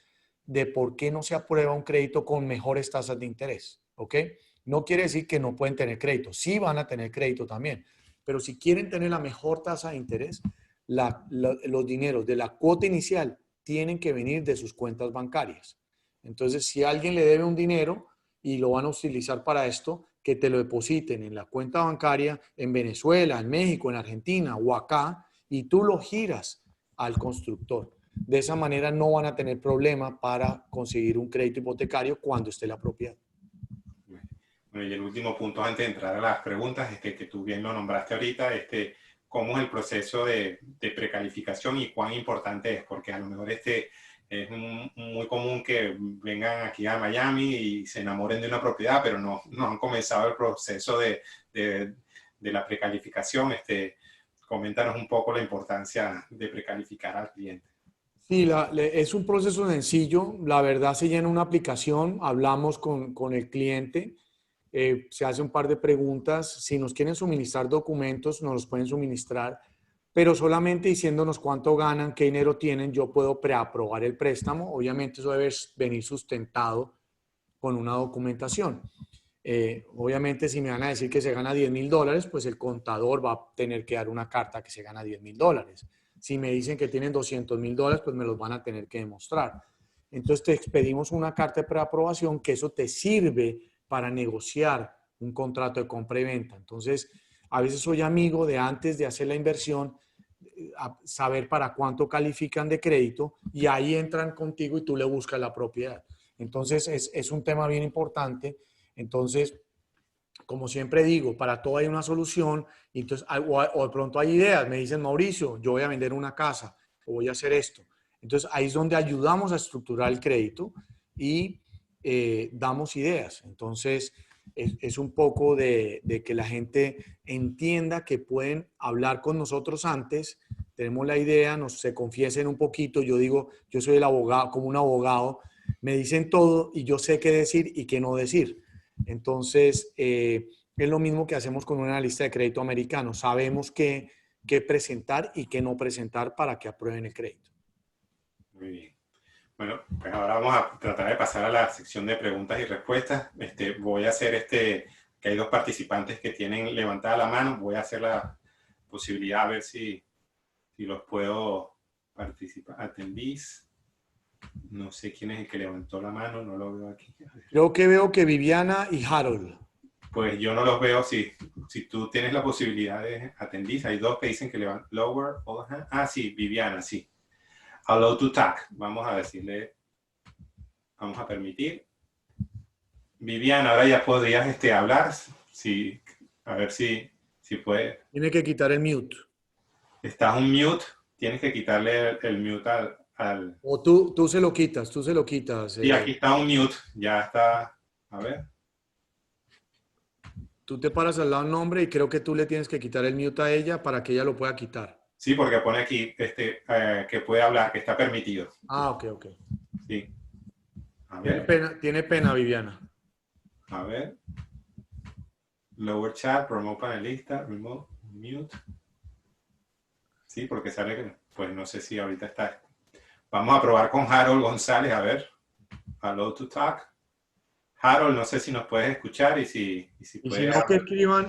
[SPEAKER 2] de por qué no se aprueba un crédito con mejores tasas de interés, ¿ok? No quiere decir que no pueden tener crédito, sí van a tener crédito también, pero si quieren tener la mejor tasa de interés, los dineros de la cuota inicial tienen que venir de sus cuentas bancarias. Entonces, si alguien le debe un dinero y lo van a utilizar para esto, que te lo depositen en la cuenta bancaria en Venezuela, en México, en Argentina o acá, y tú lo giras al constructor. De esa manera no van a tener problema para conseguir un crédito hipotecario cuando esté la propiedad.
[SPEAKER 1] Bueno, y el último punto antes de entrar a las preguntas, que tú bien lo nombraste ahorita, cómo es el proceso de precalificación y cuán importante es, porque a lo mejor es muy común que vengan aquí a Miami y se enamoren de una propiedad, pero no han comenzado el proceso de la precalificación. Coméntanos un poco la importancia de precalificar al cliente.
[SPEAKER 2] Sí, es un proceso sencillo. La verdad, se llena una aplicación, hablamos con el cliente, se hace un par de preguntas. Si nos quieren suministrar documentos, nos los pueden suministrar, pero solamente diciéndonos cuánto ganan, qué dinero tienen, yo puedo preaprobar el préstamo. Obviamente eso debe venir sustentado con una documentación. Obviamente, si me van a decir que se gana $10,000, pues el contador va a tener que dar una carta que se gana $10,000. Si me dicen que tienen $200,000, pues me los van a tener que demostrar. Entonces te expedimos una carta de preaprobación que eso te sirve para negociar un contrato de compra y venta. Entonces, a veces soy amigo de antes de hacer la inversión, saber para cuánto califican de crédito y ahí entran contigo y tú le buscas la propiedad. Entonces, es un tema bien importante. Entonces, como siempre digo, para todo hay una solución. Entonces, o de pronto hay ideas. Me dicen, Mauricio, yo voy a vender una casa o voy a hacer esto. Entonces, ahí es donde ayudamos a estructurar el crédito y damos ideas. Entonces, es un poco de que la gente entienda que pueden hablar con nosotros antes. Tenemos la idea, se confiesen un poquito. Yo digo, yo soy el abogado, como un abogado. Me dicen todo y yo sé qué decir y qué no decir. Entonces, es lo mismo que hacemos con un analista de crédito americano. Sabemos qué presentar y qué no presentar para que aprueben el crédito.
[SPEAKER 1] Muy bien. Bueno, pues ahora vamos a tratar de pasar a la sección de preguntas y respuestas. Voy a hacer que hay dos participantes que tienen levantada la mano. Voy a hacer la posibilidad a ver si los puedo participar. Atendís. No sé quién es el que levantó la mano, no lo veo aquí.
[SPEAKER 2] Creo que veo que Viviana y Harold.
[SPEAKER 1] Pues yo no los veo. Si tú tienes la posibilidad de atendís, hay dos que dicen que levantan lower. Ah, sí, Viviana, sí. Allow to talk. Vamos a decirle, vamos a permitir. Viviana, ahora ya podrías hablar. Sí, a ver si puede.
[SPEAKER 2] Tiene que quitar el mute.
[SPEAKER 1] Estás un mute, tienes que quitarle el mute al...
[SPEAKER 2] O tú se lo quitas, tú se lo quitas.
[SPEAKER 1] Sí, aquí está un mute, ya está. A ver.
[SPEAKER 2] Tú te paras al lado del nombre y creo que tú le tienes que quitar el mute a ella para que ella lo pueda quitar.
[SPEAKER 1] Sí, porque pone aquí que puede hablar, que está permitido.
[SPEAKER 2] Ah, ok.
[SPEAKER 1] Sí. A ver.
[SPEAKER 2] Tiene pena, Viviana.
[SPEAKER 1] A ver. Lower chat, promote panelista, remote, mute. Sí, porque sale que, pues no sé si ahorita está. Vamos a probar con Harold González, a ver. Allow to talk. Harold, no sé si nos puedes escuchar y si puedes.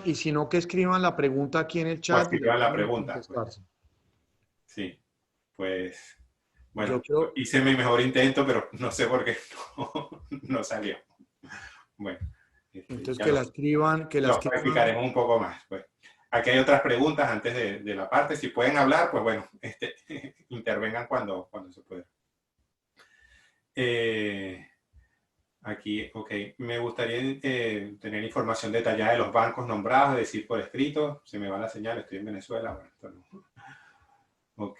[SPEAKER 2] Y si no que escriban la pregunta aquí en el chat.
[SPEAKER 1] Pues escriban la pregunta. Pues. Sí, pues bueno, hice mi mejor intento, pero no sé por qué no salió. Bueno.
[SPEAKER 2] Entonces que la escriban.
[SPEAKER 1] Practicaremos un poco más. Pues. Aquí hay otras preguntas antes de la parte. Si pueden hablar, pues bueno, intervengan cuando se pueda. Aquí, ok. Me gustaría tener información detallada de los bancos nombrados, es decir, por escrito. Se me va la señal, estoy en Venezuela. Bueno, ok.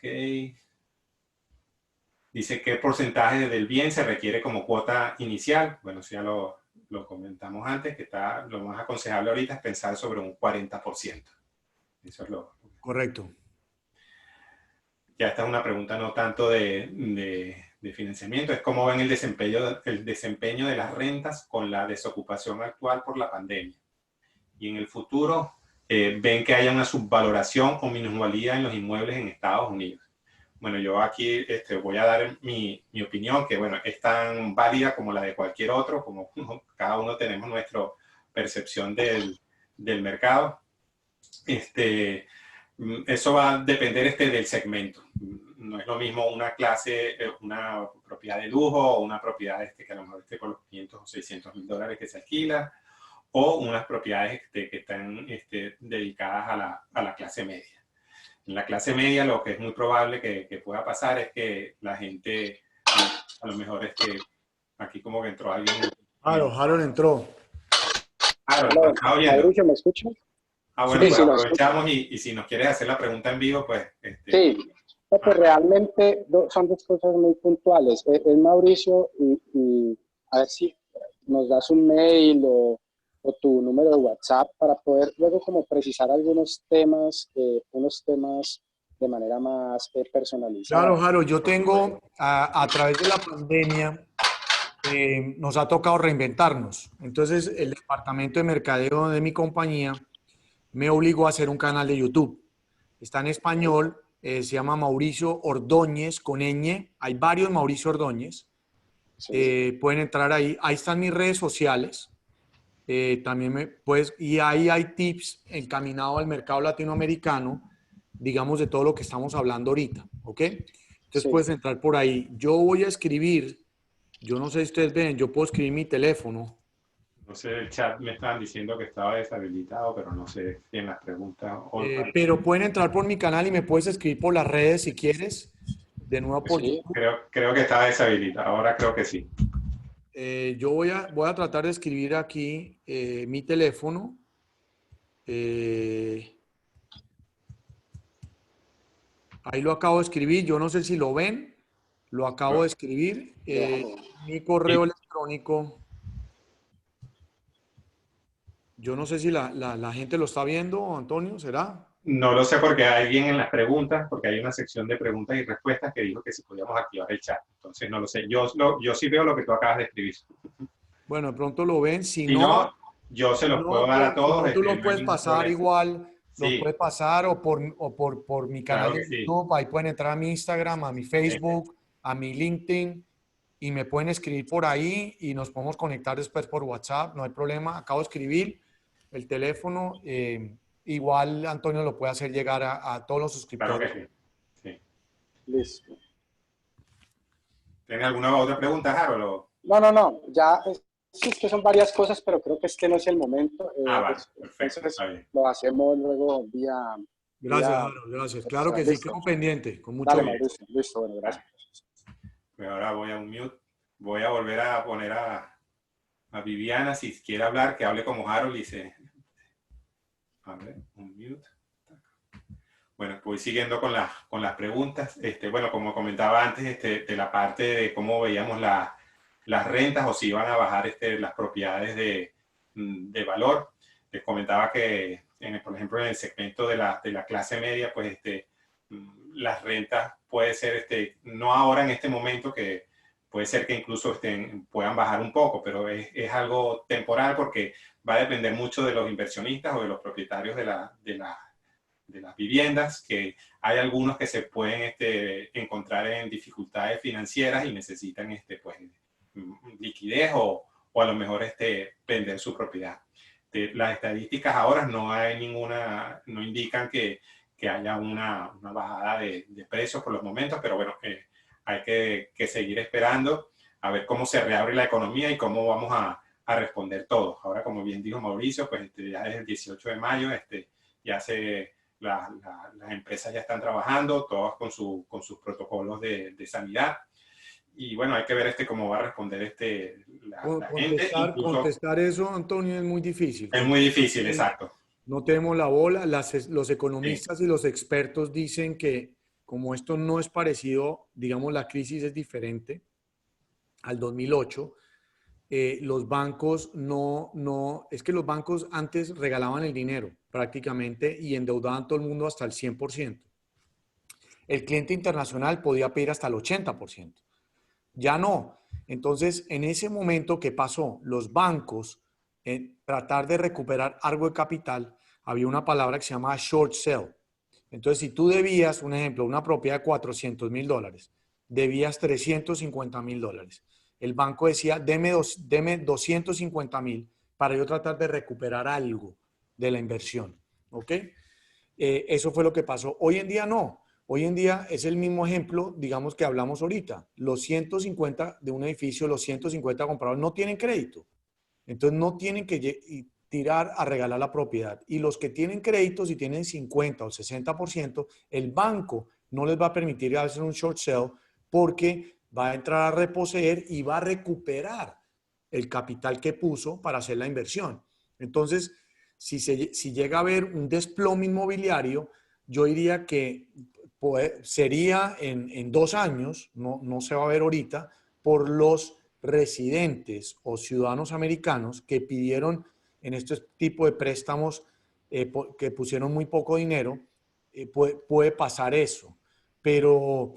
[SPEAKER 1] Dice qué porcentaje del bien se requiere como cuota inicial. Bueno, eso ya lo comentamos antes, que lo más aconsejable ahorita es pensar sobre un 40%. Eso es lo
[SPEAKER 2] correcto.
[SPEAKER 1] Ya esta es una pregunta no tanto de financiamiento, es cómo ven el desempeño de las rentas con la desocupación actual por la pandemia. Y en el futuro, ven que haya una subvaloración o minusvalía en los inmuebles en Estados Unidos. Bueno, yo aquí voy a dar mi opinión, que bueno, es tan válida como la de cualquier otro, como cada uno tenemos nuestra percepción del mercado. Eso va a depender del segmento. No es lo mismo una propiedad de lujo o una propiedad que a lo mejor esté con los 500 o 600 mil dólares que se alquila, o unas propiedades que están dedicadas a la clase media. En la clase media lo que es muy probable que pueda pasar es que la gente, a lo mejor aquí como que entró alguien.
[SPEAKER 2] Harold entró.
[SPEAKER 1] Harold, ¿está oyendo?
[SPEAKER 3] Mauricio, ¿me escuchas?
[SPEAKER 1] Ah, bueno, sí, pues aprovechamos y si nos quieres hacer la pregunta en vivo, pues...
[SPEAKER 3] Sí, pues realmente son dos cosas muy puntuales. Es Mauricio y a ver si nos das un mail o tu número de WhatsApp para poder luego como precisar algunos temas, de manera más personalizada.
[SPEAKER 2] Claro, Harold, yo tengo a través de la pandemia nos ha tocado reinventarnos. Entonces el departamento de mercadeo de mi compañía me obligó a hacer un canal de YouTube. Está en español, se llama Mauricio Ordóñez con ñ. Hay varios Mauricio Ordóñez. Sí. Pueden entrar ahí. Ahí están mis redes sociales. También y ahí hay tips encaminados al mercado latinoamericano, digamos, de todo lo que estamos hablando ahorita, ¿ok? Entonces
[SPEAKER 3] Sí.
[SPEAKER 2] puedes entrar por ahí. Yo voy a escribir, yo no sé si ustedes ven, yo puedo escribir mi teléfono.
[SPEAKER 1] No sé, el chat me estaban diciendo que estaba deshabilitado, pero no sé si en las preguntas.
[SPEAKER 2] Pero pueden entrar por mi canal y me puedes escribir por las redes si quieres. De nuevo por
[SPEAKER 3] Sí.
[SPEAKER 2] YouTube.
[SPEAKER 1] Creo que estaba deshabilitado, ahora creo que sí.
[SPEAKER 2] Yo voy a tratar de escribir aquí mi teléfono. Ahí lo acabo de escribir. Yo no sé si lo ven. Lo acabo de escribir.
[SPEAKER 3] Déjame.
[SPEAKER 2] Mi correo
[SPEAKER 1] Y
[SPEAKER 2] electrónico. Yo no sé si la gente lo está viendo, Antonio, ¿será?
[SPEAKER 1] no lo sé porque hay alguien en las preguntas, porque hay una sección de preguntas y respuestas que dijo que si podíamos activar el chat. Entonces no lo sé. Yo sí veo lo que tú acabas de escribir.
[SPEAKER 2] Bueno, de pronto lo ven.
[SPEAKER 1] Si no, yo se
[SPEAKER 2] Si
[SPEAKER 1] los puedo
[SPEAKER 2] no,
[SPEAKER 1] dar a
[SPEAKER 2] de
[SPEAKER 1] todos,
[SPEAKER 2] pronto los
[SPEAKER 1] no hay
[SPEAKER 2] puedes
[SPEAKER 1] ningún
[SPEAKER 2] pasar
[SPEAKER 1] problema.
[SPEAKER 2] igual, los
[SPEAKER 1] Sí,
[SPEAKER 2] puedes pasar por mi canal
[SPEAKER 1] claro
[SPEAKER 2] de
[SPEAKER 1] que sí.
[SPEAKER 2] YouTube, ahí pueden entrar a mi Instagram, a mi Facebook, a mi LinkedIn y me pueden escribir por ahí y nos podemos conectar después por WhatsApp, no hay problema. Acabo de escribir el teléfono, igual Antonio lo puede hacer llegar a todos los
[SPEAKER 1] Claro que
[SPEAKER 2] suscriptores.
[SPEAKER 1] sí. Sí.
[SPEAKER 3] Listo.
[SPEAKER 1] ¿Tienes alguna otra pregunta, Harold?
[SPEAKER 3] No. Ya, sí, es que son varias cosas, pero creo que este no es el momento.
[SPEAKER 1] Vale, perfecto,
[SPEAKER 3] Entonces,
[SPEAKER 1] está bien.
[SPEAKER 3] lo hacemos luego
[SPEAKER 2] Gracias,
[SPEAKER 3] vía
[SPEAKER 2] Harold, gracias. Claro que
[SPEAKER 3] WhatsApp.
[SPEAKER 2] sí,
[SPEAKER 3] Listo.
[SPEAKER 2] quedo pendiente, con mucho
[SPEAKER 3] Dale,
[SPEAKER 2] gusto.
[SPEAKER 3] Mauricio. Listo, bueno,
[SPEAKER 1] Vale.
[SPEAKER 3] gracias.
[SPEAKER 1] Pues ahora voy a un mute. Voy a volver a poner a Viviana, si quiere hablar, que hable como Harold y se... A ver, un mute. Bueno, voy siguiendo con las preguntas. Bueno, como comentaba antes, de la parte de cómo veíamos las rentas o si iban a bajar las propiedades de valor. Les comentaba que, por ejemplo, en el segmento de la clase media, pues las rentas puede ser, no ahora en este momento, que puede ser que incluso puedan bajar un poco, pero es algo temporal porque va a depender mucho de los inversionistas o de los propietarios de las viviendas, que hay algunos que se pueden encontrar en dificultades financieras y necesitan pues, liquidez o a lo mejor vender su propiedad. Las estadísticas ahora no hay no indican que haya una bajada de precios por los momentos, pero bueno, hay que seguir esperando a ver cómo se reabre la economía y cómo vamos a responder todos. Ahora, como bien dijo Mauricio, pues ya desde el 18 de mayo ya las empresas ya están trabajando, todas con sus protocolos de sanidad. Y bueno, hay que ver cómo va a responder la gente. Incluso
[SPEAKER 2] Contestar eso, Antonio, es muy difícil.
[SPEAKER 1] es muy difícil, exacto.
[SPEAKER 2] No tenemos la bola. Los
[SPEAKER 1] Sí,
[SPEAKER 2] economistas y los expertos dicen que como esto no es parecido, digamos, la crisis es diferente al 2008, los bancos es que los bancos antes regalaban el dinero prácticamente y endeudaban a todo el mundo hasta el 100%. El cliente internacional podía pedir hasta el 80%. Ya no. Entonces, en ese momento que pasó, los bancos, en tratar de recuperar algo de capital, había una palabra que se llama short sell. Entonces, si tú debías, un ejemplo, una propiedad de $400,000, debías $350,000. El banco decía, deme 250,000 para yo tratar de recuperar algo de la inversión. ¿Ok? Eso fue lo que pasó. Hoy en día no. Hoy en día es el mismo ejemplo, digamos, que hablamos ahorita. Los 150 de un edificio, los 150 compradores no tienen crédito. Entonces no tienen que tirar a regalar la propiedad. Y los que tienen crédito, si tienen 50 o 60%, el banco no les va a permitir hacer un short sale porque va a entrar a reposeer y va a recuperar el capital que puso para hacer la inversión. Entonces, si llega a haber un desplome inmobiliario, yo diría que sería en 2 años, no se va a ver ahorita, por los residentes o ciudadanos americanos que pidieron en este tipo de préstamos que pusieron muy poco dinero, puede pasar eso. Pero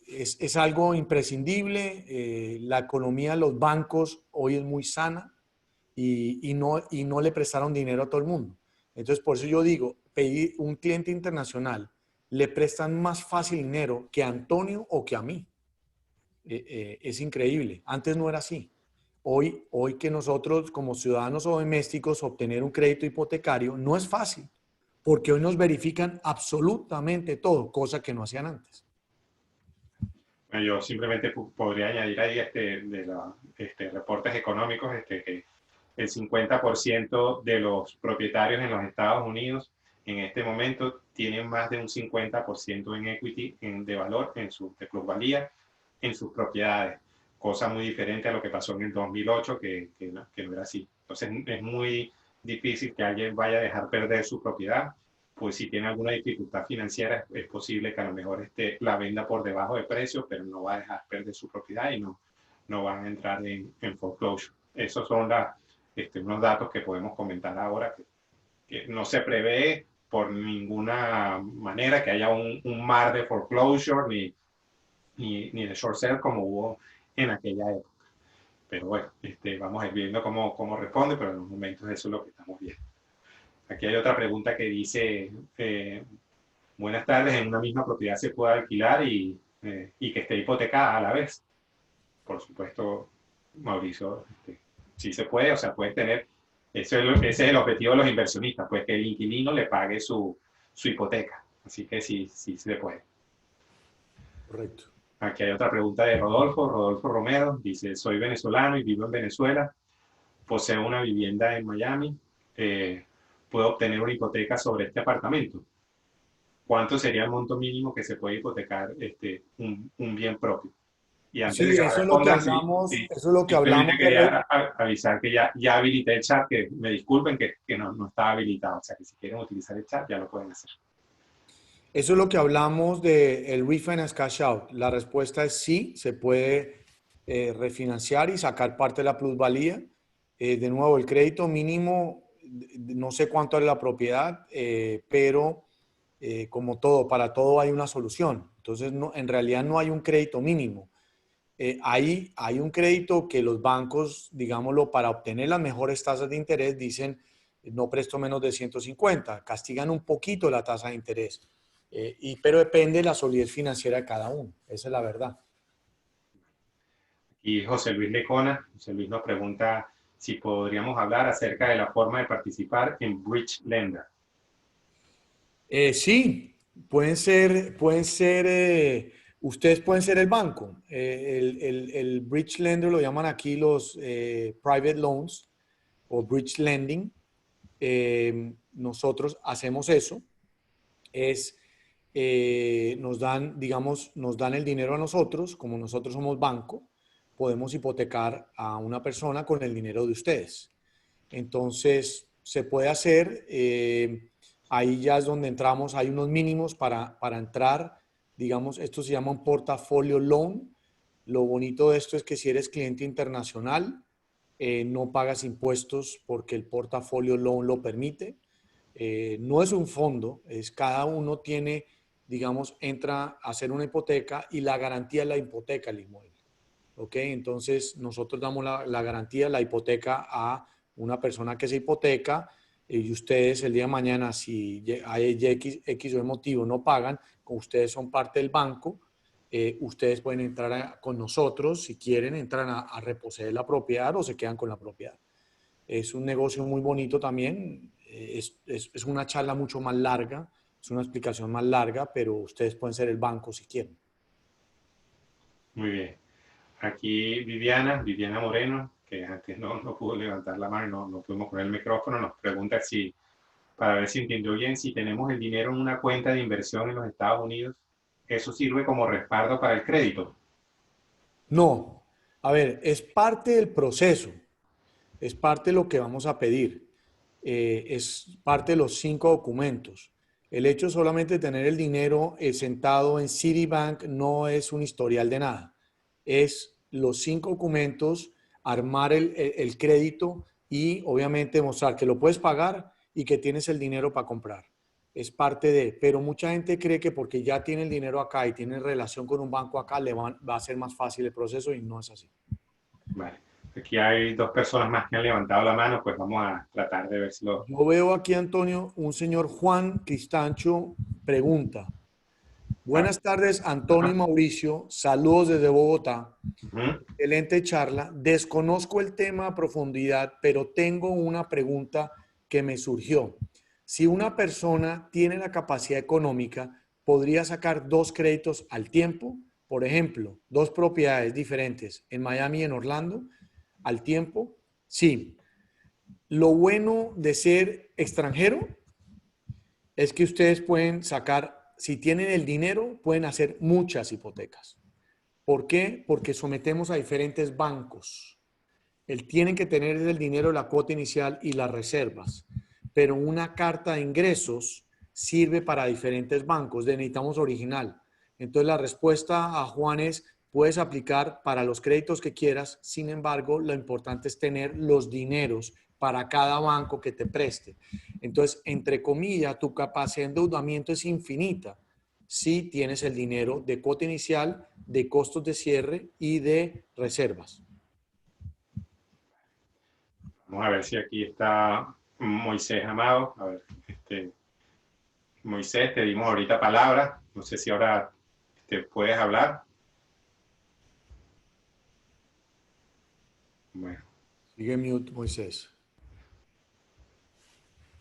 [SPEAKER 2] es algo imprescindible. La economía de los bancos hoy es muy sana y no le prestaron dinero a todo el mundo. Entonces, por eso yo digo, pedir un cliente internacional le prestan más fácil dinero que a Antonio o que a mí. Es increíble. Antes no era así. hoy que nosotros como ciudadanos o domésticos obtener un crédito hipotecario no es fácil, porque hoy nos verifican absolutamente todo, cosa que no hacían antes.
[SPEAKER 1] Yo simplemente podría añadir ahí de los reportes económicos que el 50% de los propietarios en los Estados Unidos en este momento tienen más de un 50% en equity, de valor, de plusvalía, en sus propiedades. Cosa muy diferente a lo que pasó en el 2008, que no era así. Entonces es muy difícil que alguien vaya a dejar perder su propiedad. Pues si tiene alguna dificultad financiera, es posible que a lo mejor la venda por debajo de precio, pero no va a dejar perder su propiedad y no van a entrar en foreclosure. Esos son unos datos que podemos comentar ahora, que no se prevé por ninguna manera que haya un mar de foreclosure ni de short sale como hubo en aquella época. Pero bueno, vamos a ir viendo cómo responde, pero en los momentos eso es lo que estamos viendo. Aquí hay otra pregunta que dice, buenas tardes, ¿en una misma propiedad se puede alquilar y que esté hipotecada a la vez? Por supuesto, Mauricio, sí se puede, o sea, puedes tener, ese es el objetivo de los inversionistas, pues que el inquilino le pague su hipoteca. Así que sí se puede.
[SPEAKER 2] Correcto.
[SPEAKER 1] Aquí hay otra pregunta de Rodolfo Romero, dice, soy venezolano y vivo en Venezuela, poseo una vivienda en Miami, puedo obtener una hipoteca sobre este apartamento. ¿Cuánto sería el monto mínimo que se puede hipotecar un bien propio? Y antes
[SPEAKER 2] Sí,
[SPEAKER 1] de que
[SPEAKER 2] eso es lo que
[SPEAKER 1] respondan,
[SPEAKER 2] hablamos,
[SPEAKER 1] sí,
[SPEAKER 2] eso es lo que
[SPEAKER 1] simplemente
[SPEAKER 2] hablamos
[SPEAKER 1] quería avisar que ya habilité el chat, que me disculpen que no estaba habilitado, o sea que si quieren utilizar el chat ya lo pueden hacer.
[SPEAKER 2] Eso es lo que hablamos del refinance cash out. La respuesta es sí, se puede refinanciar y sacar parte de la plusvalía. De nuevo, el crédito mínimo, no sé cuánto es la propiedad, pero como todo, para todo hay una solución. Entonces, en realidad no hay un crédito mínimo. Hay un crédito que los bancos, digámoslo, para obtener las mejores tasas de interés, dicen no presto menos de 150, castigan un poquito la tasa de interés. Pero depende de la solidez financiera de cada uno. Esa es la verdad.
[SPEAKER 1] Y José Luis Lecona, José Luis nos pregunta si podríamos hablar acerca de la forma de participar en Bridge Lender.
[SPEAKER 2] Sí, ustedes pueden ser el banco. El Bridge Lender lo llaman aquí los private loans o Bridge Lending. Nosotros hacemos eso. Nos dan, digamos, nos dan el dinero a nosotros, como nosotros somos banco, podemos hipotecar a una persona con el dinero de ustedes. Entonces, se puede hacer, ahí ya es donde entramos, hay unos mínimos para entrar, digamos, esto se llama un portafolio loan. Lo bonito de esto es que si eres cliente internacional, no pagas impuestos porque el portafolio loan lo permite. No es un fondo, es cada uno tiene, digamos, entra a hacer una hipoteca y la garantía es la hipoteca el inmueble. ¿Ok? Entonces, nosotros damos la garantía, la hipoteca a una persona que se hipoteca y ustedes el día de mañana, si hay X o Y motivo no pagan, ustedes son parte del banco, ustedes pueden entrar con nosotros, si quieren, entran a reposeer la propiedad o se quedan con la propiedad. Es un negocio muy bonito también, es una charla mucho más larga, es una explicación más larga, pero ustedes pueden ser el banco si quieren.
[SPEAKER 1] Muy bien. Aquí Viviana Moreno, que antes no pudo levantar la mano, no pudimos poner el micrófono, nos pregunta para ver si entendió bien, si tenemos el dinero en una cuenta de inversión en los Estados Unidos, ¿eso sirve como respaldo para el crédito?
[SPEAKER 2] No, a ver, es parte del proceso, es parte de lo que vamos a pedir, es parte de los 5 documentos. El hecho solamente de tener el dinero sentado en Citibank no es un historial de nada, es los 5 documentos, armar el crédito y obviamente demostrar que lo puedes pagar y que tienes el dinero para comprar. Es parte pero mucha gente cree que porque ya tiene el dinero acá y tiene relación con un banco acá, va a ser más fácil el proceso y no es así.
[SPEAKER 1] Vale. Aquí hay 2 personas más que han levantado la mano, pues vamos a tratar de ver si
[SPEAKER 2] Yo veo aquí, Antonio, un señor Juan Cristancho pregunta, Buenas tardes, Antonio y Mauricio. Saludos desde Bogotá. Excelente charla. Desconozco el tema a profundidad, pero tengo una pregunta que me surgió. Si una persona tiene la capacidad económica, ¿podría sacar 2 créditos al tiempo? Por ejemplo, 2 propiedades diferentes en Miami y en Orlando al tiempo. Sí. Lo bueno de ser extranjero es que ustedes pueden sacar, si tienen el dinero, pueden hacer muchas hipotecas. ¿Por qué? Porque sometemos a diferentes bancos. Tienen que tener el dinero, la cuota inicial y las reservas. Pero una carta de ingresos sirve para diferentes bancos. Necesitamos original. Entonces la respuesta a Juan es, puedes aplicar para los créditos que quieras. Sin embargo, lo importante es tener los dineros para cada banco que te preste. Entonces, entre comillas, tu capacidad de endeudamiento es infinita si tienes el dinero de cuota inicial, de costos de cierre y de reservas.
[SPEAKER 1] Vamos a ver si aquí está Moisés Amado. A ver, Moisés, te dimos ahorita palabra. No sé si ahora puedes hablar. Bueno.
[SPEAKER 2] Sigue mute, Moisés.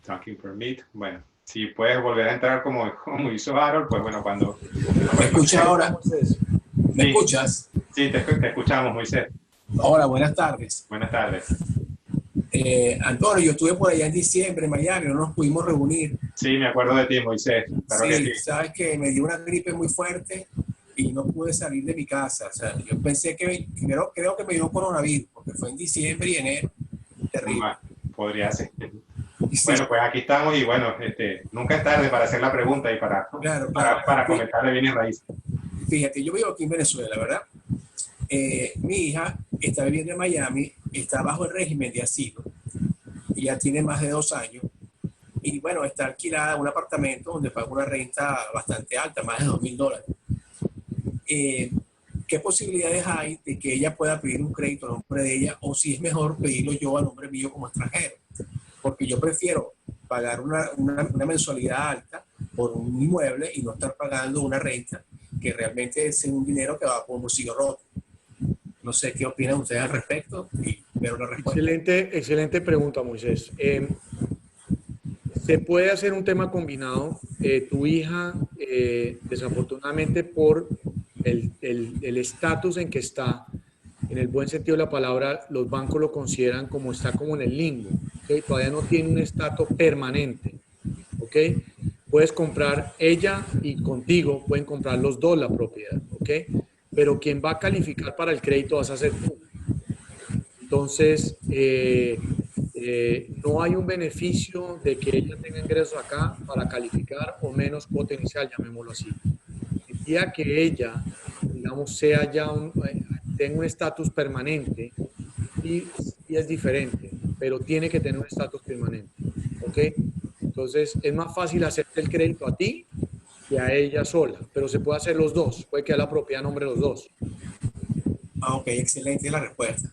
[SPEAKER 1] Talking permit. Bueno, si puedes volver a entrar como hizo Harold, pues bueno, cuando...
[SPEAKER 4] ¿Me escuchas ahora? ¿Me escuchas?
[SPEAKER 1] Sí, te escuchamos, Moisés.
[SPEAKER 4] Hola, buenas tardes.
[SPEAKER 1] Buenas tardes.
[SPEAKER 4] Antonio, yo estuve por allá en diciembre en Miami, no nos pudimos reunir.
[SPEAKER 1] Sí, me acuerdo de ti, Moisés. Claro
[SPEAKER 4] sí,
[SPEAKER 1] que sí.
[SPEAKER 4] Sabes que me dio una gripe muy fuerte y no pude salir de mi casa. O sea, yo pensé que creo que me dio coronavirus, porque fue en diciembre y enero. Terrible.
[SPEAKER 1] Podría ser.
[SPEAKER 4] Sí.
[SPEAKER 1] Bueno, pues aquí estamos y bueno, nunca es tarde para hacer la pregunta y para comentar de bienes raíces.
[SPEAKER 4] Fíjate, yo vivo aquí en Venezuela, ¿verdad? Mi hija está viviendo en Miami, está bajo el régimen de asilo, y ya tiene más de 2 años, y bueno, está alquilada en un apartamento donde paga una renta bastante alta, más de $2,000. ¿Qué posibilidades hay de que ella pueda pedir un crédito a nombre de ella, o si es mejor pedirlo yo a nombre mío como extranjero? Porque yo prefiero pagar una mensualidad alta por un inmueble y no estar pagando una renta que realmente es un dinero que va por un bolsillo roto. No sé qué opinan ustedes al respecto y ver una respuesta.
[SPEAKER 2] Excelente pregunta, Moisés. Se puede hacer un tema combinado. Tu hija, desafortunadamente por el estatus en que está, en el buen sentido de la palabra, los bancos lo consideran como está como en el limbo. ¿Okay? Todavía no tiene un estatus permanente. ¿Okay? Puedes comprar ella y contigo, pueden comprar los 2 la propiedad. ¿Okay? Pero quien va a calificar para el crédito vas a ser tú. Entonces, no hay un beneficio de que ella tenga ingresos acá para calificar o menos cuota inicial, llamémoslo así. El día que ella, digamos, sea ya tenga un estatus permanente, y es diferente, pero tiene que tener un estatus permanente. ¿Ok? Entonces, es más fácil hacerte el crédito a ti que a ella sola, pero se puede hacer los 2, puede quedar la propiedad a nombre de los 2.
[SPEAKER 4] Ok, excelente la respuesta.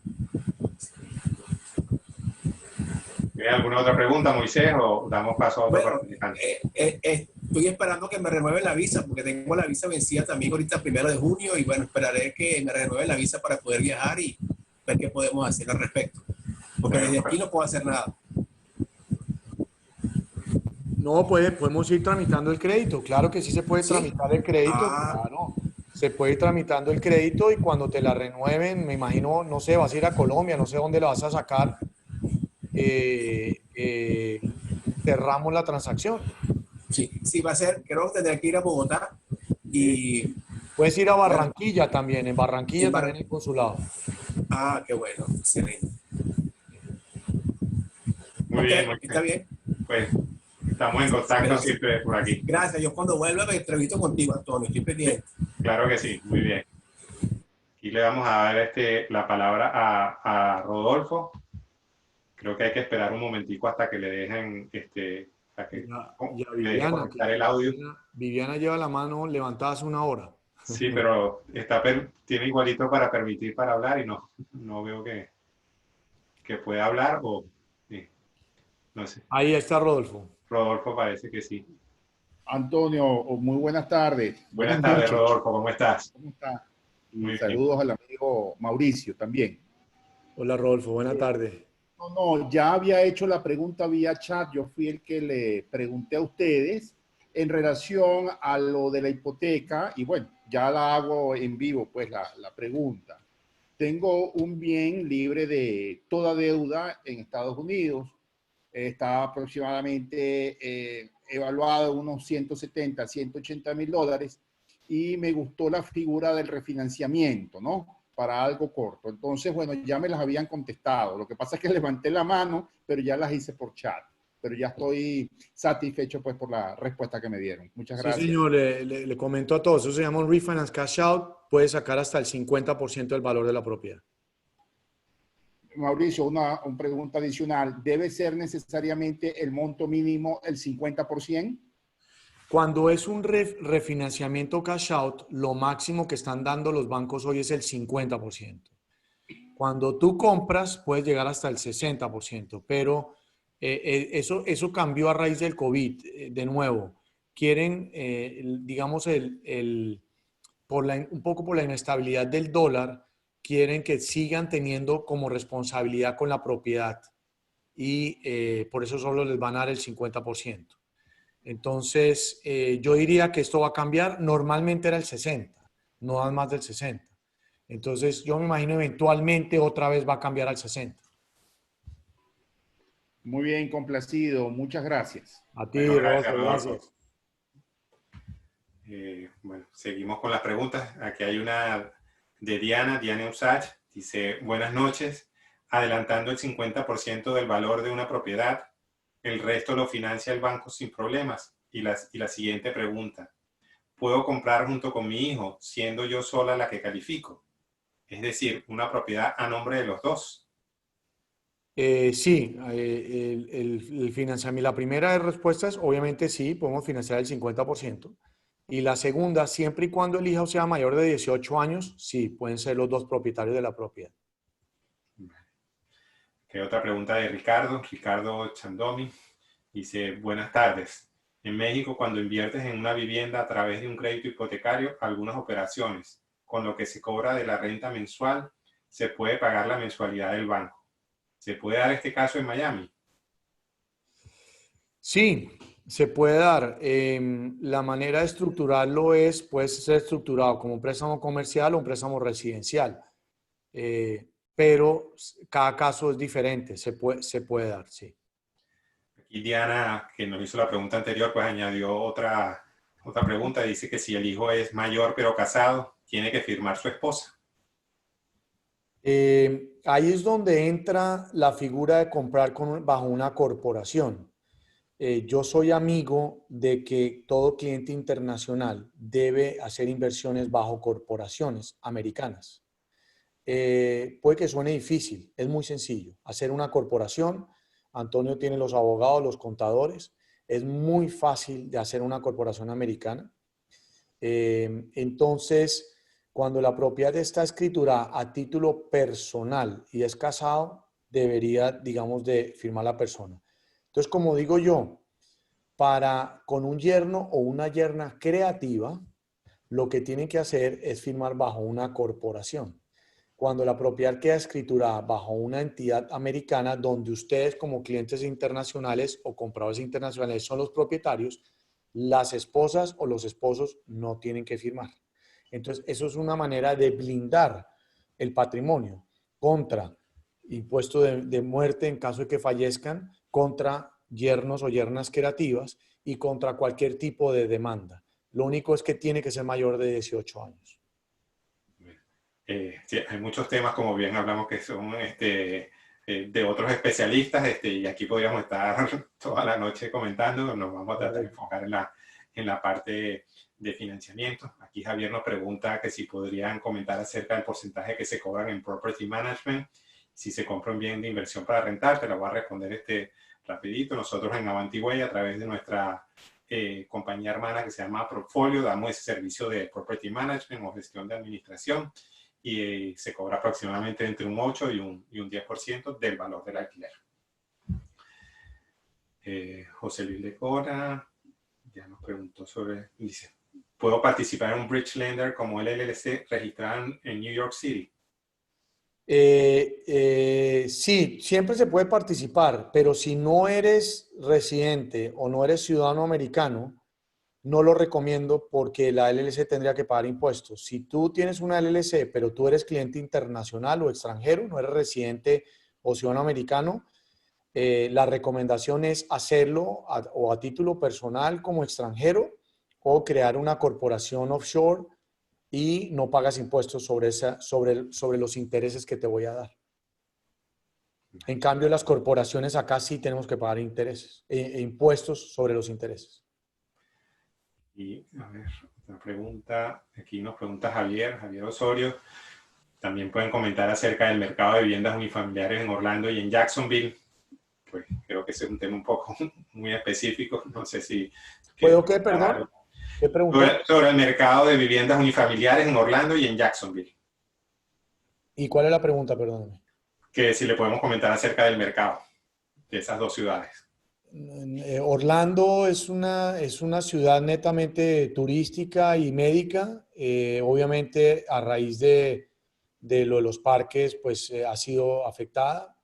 [SPEAKER 1] ¿Hay alguna otra pregunta, Moisés, o damos paso a otro participante?
[SPEAKER 4] Estoy esperando que me renueven la visa, porque tengo la visa vencida también ahorita 1 de junio, y bueno, esperaré que me renueven la visa para poder viajar y ver qué podemos hacer al respecto. Porque desde aquí no puedo hacer nada.
[SPEAKER 2] No, podemos ir tramitando el crédito. Claro que sí se puede tramitar el crédito, claro. Se puede ir tramitando el crédito y cuando te la renueven, me imagino, no sé, vas a ir a Colombia, no sé dónde la vas a sacar, cerramos la transacción.
[SPEAKER 4] Sí, va a ser, creo que tendré que ir a Bogotá y...
[SPEAKER 2] Puedes ir a Barranquilla también, en Barranquilla también hay consulado.
[SPEAKER 4] Ah, qué bueno, excelente.
[SPEAKER 1] Muy bien,
[SPEAKER 4] está bien.
[SPEAKER 1] Pues estamos en contacto siempre por aquí.
[SPEAKER 4] Gracias, yo cuando vuelva me entrevisto contigo, Antonio, estoy pendiente.
[SPEAKER 1] Claro que sí, muy bien. Aquí le vamos a dar la palabra a Rodolfo. Creo que hay que esperar un momentico hasta que le dejen
[SPEAKER 2] Viviana,
[SPEAKER 1] conectar el audio.
[SPEAKER 2] Viviana lleva la mano levantada hace 1 hora.
[SPEAKER 1] Sí, pero tiene igualito para permitir para hablar y no veo que pueda hablar o no sé.
[SPEAKER 2] Ahí está Rodolfo.
[SPEAKER 1] Rodolfo parece que sí.
[SPEAKER 5] Antonio, muy buenas tardes.
[SPEAKER 1] Buenas tardes,
[SPEAKER 5] noches.
[SPEAKER 1] Rodolfo, ¿cómo estás?
[SPEAKER 5] ¿Cómo está? Y
[SPEAKER 1] Muy bien.
[SPEAKER 5] saludos al amigo Mauricio también.
[SPEAKER 2] Hola Rodolfo, buena tarde.
[SPEAKER 5] No, ya había hecho la pregunta vía chat. Yo fui el que le pregunté a ustedes en relación a lo de la hipoteca y bueno, ya la hago en vivo, pues la pregunta. Tengo un bien libre de toda deuda en Estados Unidos. Está aproximadamente evaluado en unos 170, 180 mil dólares y me gustó la figura del refinanciamiento, ¿no? Para algo corto. Entonces, bueno, ya me las habían contestado. Lo que pasa es que levanté la mano, pero ya las hice por chat. Pero ya estoy satisfecho pues por la respuesta que me dieron. Muchas
[SPEAKER 2] Sí,
[SPEAKER 5] gracias.
[SPEAKER 2] señor, le comento a todos. Eso se llama un refinance cash out. Puede sacar hasta el 50% del valor de la propiedad.
[SPEAKER 5] Mauricio, una pregunta adicional. ¿Debe ser necesariamente el monto mínimo el 50%?
[SPEAKER 2] Cuando es un refinanciamiento cash out, lo máximo que están dando los bancos hoy es el 50%. Cuando tú compras, puedes llegar hasta el 60%, pero eso cambió a raíz del COVID. De nuevo, quieren, digamos, un poco por la inestabilidad del dólar, quieren que sigan teniendo como responsabilidad con la propiedad y por eso solo les van a dar el 50%. Entonces, yo diría que esto va a cambiar. Normalmente era el 60, no dan más del 60. Entonces, yo me imagino eventualmente otra vez va a cambiar al 60.
[SPEAKER 5] Muy bien, complacido. Muchas gracias.
[SPEAKER 2] A ti,
[SPEAKER 1] Bueno, gracias,
[SPEAKER 2] Rodolfo,
[SPEAKER 1] Rodolfo.
[SPEAKER 2] gracias.
[SPEAKER 1] Bueno, seguimos con las preguntas. Aquí hay una de Diana Usach. Dice, buenas noches. Adelantando el 50% del valor de una propiedad, el resto lo financia el banco sin problemas. Y la siguiente pregunta, ¿puedo comprar junto con mi hijo, siendo yo sola la que califico? Es decir, una propiedad a nombre de los dos.
[SPEAKER 2] Sí, el financiamiento, la primera respuesta es obviamente sí, podemos financiar el 50%. Y la segunda, siempre y cuando el hijo sea mayor de 18 años, sí, pueden ser los dos propietarios de la propiedad.
[SPEAKER 1] ¿Qué otra pregunta de Ricardo Chandomi? Dice, buenas tardes. En México, cuando inviertes en una vivienda a través de un crédito hipotecario, algunas operaciones, con lo que se cobra de la renta mensual, se puede pagar la mensualidad del banco. ¿Se puede dar este caso en Miami?
[SPEAKER 2] Sí, se puede dar. La manera de estructurarlo puede ser estructurado como un préstamo comercial o un préstamo residencial. Pero cada caso es diferente, se puede dar, sí.
[SPEAKER 1] Aquí Diana, que nos hizo la pregunta anterior, pues añadió otra pregunta. Dice que si el hijo es mayor pero casado, tiene que firmar su esposa.
[SPEAKER 2] Ahí es donde entra la figura de comprar bajo una corporación. Yo soy amigo de que todo cliente internacional debe hacer inversiones bajo corporaciones americanas. Puede que suene difícil, es muy sencillo. Hacer una corporación, Antonio tiene los abogados, los contadores, es muy fácil de hacer una corporación americana. Entonces, cuando la propiedad está escriturada a título personal y es casado, debería, digamos, de firmar la persona. Entonces, como digo yo, con un yerno o una yerna creativa, lo que tienen que hacer es firmar bajo una corporación. Cuando la propiedad queda escriturada bajo una entidad americana donde ustedes como clientes internacionales o compradores internacionales son los propietarios, las esposas o los esposos no tienen que firmar. Entonces, eso es una manera de blindar el patrimonio contra impuesto de muerte en caso de que fallezcan, contra yernos o yernas creativas y contra cualquier tipo de demanda. Lo único es que tiene que ser mayor de 18 años.
[SPEAKER 1] Sí, hay muchos temas, como bien hablamos, que son de otros especialistas, y aquí podríamos estar toda la noche comentando. Nos vamos a tratar de enfocar en la parte de financiamiento. Aquí Javier nos pregunta que si podrían comentar acerca del porcentaje que se cobran en Property Management, si se compra un bien de inversión para rentar. Te lo voy a responder rapidito. Nosotros en Avantiway, a través de nuestra compañía hermana que se llama Portfolio, damos ese servicio de Property Management o gestión de administración, y se cobra aproximadamente entre un 8 y un 10% del valor del alquiler. José Luis Lecora ya nos preguntó sobre, dice, ¿puedo participar en un bridge lender como el LLC registrado en New York City?
[SPEAKER 2] Sí, siempre se puede participar, pero si no eres residente o no eres ciudadano americano, no lo recomiendo porque la LLC tendría que pagar impuestos. Si tú tienes una LLC, pero tú eres cliente internacional o extranjero, no eres residente o ciudadano americano, la recomendación es hacerlo o a título personal como extranjero o crear una corporación offshore y no pagas impuestos sobre los intereses que te voy a dar. En cambio, las corporaciones acá sí tenemos que pagar intereses, impuestos sobre los intereses.
[SPEAKER 1] Y a ver, otra pregunta. Aquí nos pregunta Javier Osorio. También pueden comentar acerca del mercado de viviendas unifamiliares en Orlando y en Jacksonville. Pues creo que ese es un tema un poco muy específico. No sé si...
[SPEAKER 2] ¿Puedo qué, perdón? ¿Qué preguntó?
[SPEAKER 1] Sobre el mercado de viviendas unifamiliares en Orlando y en Jacksonville.
[SPEAKER 2] ¿Y cuál es la pregunta, perdóname?
[SPEAKER 1] Que si le podemos comentar acerca del mercado de esas dos ciudades.
[SPEAKER 2] Orlando es una ciudad netamente turística y médica. Obviamente, a raíz de lo de los parques, pues ha sido afectada.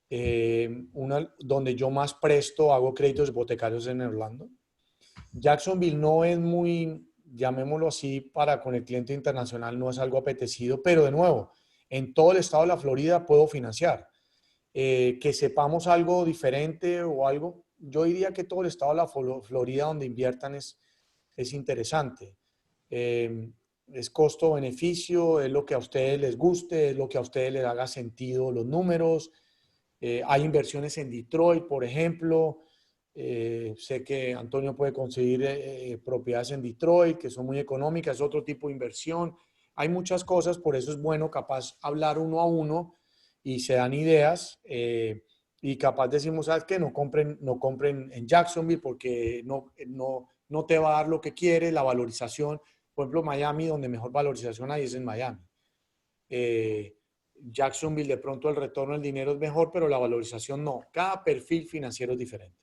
[SPEAKER 2] Donde yo más presto, hago créditos hipotecarios en Orlando. Jacksonville no es muy, llamémoslo así, con el cliente internacional no es algo apetecido, pero de nuevo, en todo el estado de la Florida puedo financiar. Que sepamos algo diferente o algo, yo diría que todo el estado de la Florida donde inviertan es interesante. Es costo-beneficio, es lo que a ustedes les guste, es lo que a ustedes les haga sentido los números. Hay inversiones en Detroit, por ejemplo. Sé que Antonio puede conseguir propiedades en Detroit que son muy económicas, otro tipo de inversión. Hay muchas cosas, por eso es bueno capaz hablar uno a uno y se dan ideas y capaz decimos, ¿sabes qué? No compren en Jacksonville porque no te va a dar lo que quiere, la valorización. Por ejemplo, Miami, donde mejor valorización hay es en Miami. Jacksonville, de pronto el retorno del dinero es mejor, pero la valorización no. Cada perfil financiero es diferente.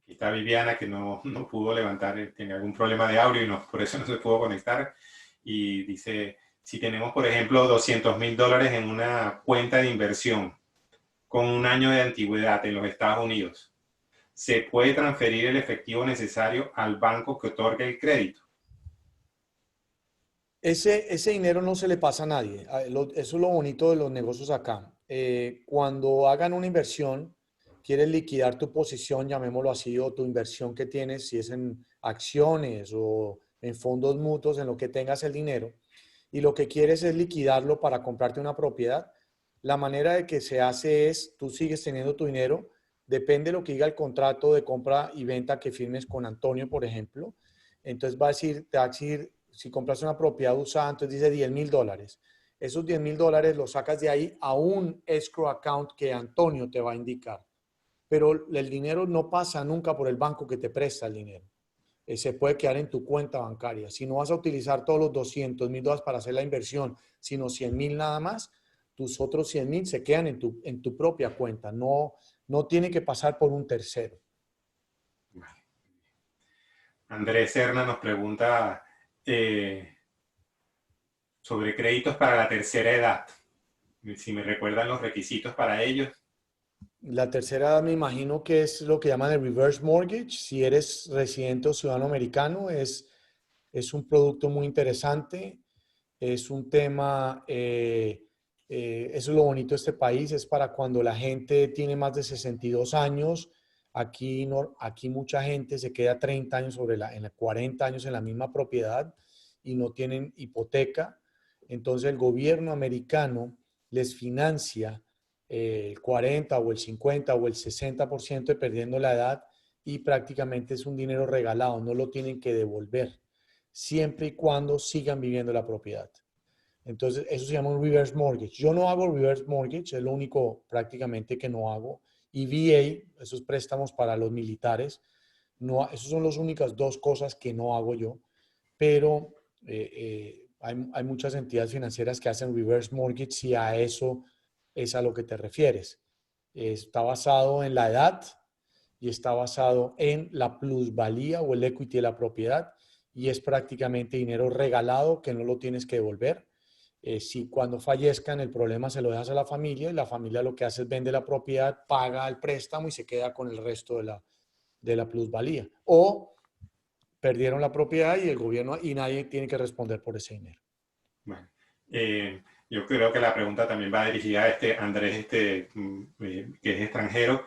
[SPEAKER 1] Aquí está Viviana, que no pudo levantar, tiene algún problema de audio y por eso no se pudo conectar. Y dice, si tenemos, por ejemplo, $200,000 en una cuenta de inversión con un año de antigüedad en los Estados Unidos, ¿se puede transferir el efectivo necesario al banco que otorga el crédito?
[SPEAKER 2] Ese dinero no se le pasa a nadie. Eso es lo bonito de los negocios acá. Cuando hagan una inversión, quieres liquidar tu posición, llamémoslo así, o tu inversión que tienes, si es en acciones o en fondos mutuos, en lo que tengas el dinero, y lo que quieres es liquidarlo para comprarte una propiedad, la manera de que se hace es, tú sigues teniendo tu dinero, depende de lo que diga el contrato de compra y venta que firmes con Antonio, por ejemplo. Entonces te va a decir, si compras una propiedad usada, entonces dice $10,000. Esos $10,000 los sacas de ahí a un escrow account que Antonio te va a indicar. Pero el dinero no pasa nunca por el banco que te presta el dinero. Se puede quedar en tu cuenta bancaria. Si no vas a utilizar todos los $200,000 para hacer la inversión, sino 100,000 nada más, tus otros 100,000 se quedan en tu propia cuenta. No tiene que pasar por un tercero.
[SPEAKER 1] Andrés Serna nos pregunta sobre créditos para la tercera edad. Si me recuerdan los requisitos para ellos.
[SPEAKER 2] La tercera edad me imagino que es lo que llaman el reverse mortgage. Si eres residente o ciudadano americano, es un producto muy interesante. Es un tema, eso es lo bonito de este país, es para cuando la gente tiene más de 62 años. Aquí mucha gente se queda 30 años 40 años en la misma propiedad y no tienen hipoteca. Entonces el gobierno americano les financia el 40 o el 50 o el 60% dependiendo la edad y prácticamente es un dinero regalado, no lo tienen que devolver, siempre y cuando sigan viviendo la propiedad. Entonces, eso se llama un reverse mortgage. Yo no hago reverse mortgage, es lo único prácticamente que no hago. Y VA, esos préstamos para los militares, no, esas son las únicas dos cosas que no hago yo. Pero hay muchas entidades financieras que hacen reverse mortgage si a eso es a lo que te refieres. Está basado en la edad y está basado en la plusvalía o el equity de la propiedad y es prácticamente dinero regalado que no lo tienes que devolver. Si cuando fallezcan el problema se lo dejas a la familia y la familia lo que hace es vende la propiedad, paga el préstamo y se queda con el resto de la plusvalía. O perdieron la propiedad y el gobierno y nadie tiene que responder por ese dinero.
[SPEAKER 1] Bueno, yo creo que la pregunta también va dirigida a Andrés, que es extranjero.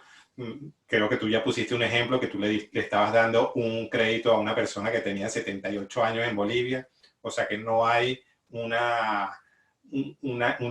[SPEAKER 1] Creo que tú ya pusiste un ejemplo que tú le estabas dando un crédito a una persona que tenía 78 años en Bolivia. O sea que no hay un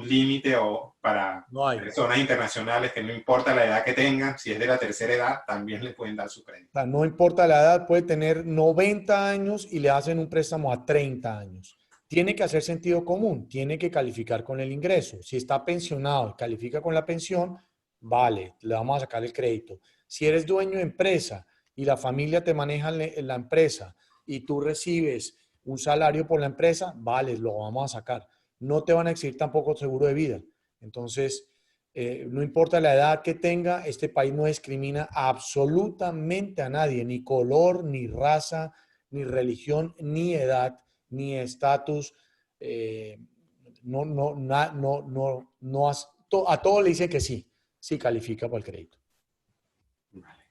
[SPEAKER 1] límite para personas internacionales que no importa la edad que tengan, si es de la tercera edad, también le pueden dar su crédito.
[SPEAKER 2] O sea, no importa la edad, puede tener 90 años y le hacen un préstamo a 30 años. Tiene que hacer sentido común, tiene que calificar con el ingreso. Si está pensionado y califica con la pensión, vale, le vamos a sacar el crédito. Si eres dueño de empresa y la familia te maneja la empresa y tú recibes un salario por la empresa, vale, lo vamos a sacar. No te van a exigir tampoco seguro de vida. Entonces, no importa la edad que tenga, este país no discrimina absolutamente a nadie, ni color, ni raza, ni religión, ni edad, ni estatus. A todos le dicen que sí, sí califica para el crédito.
[SPEAKER 1] Vale.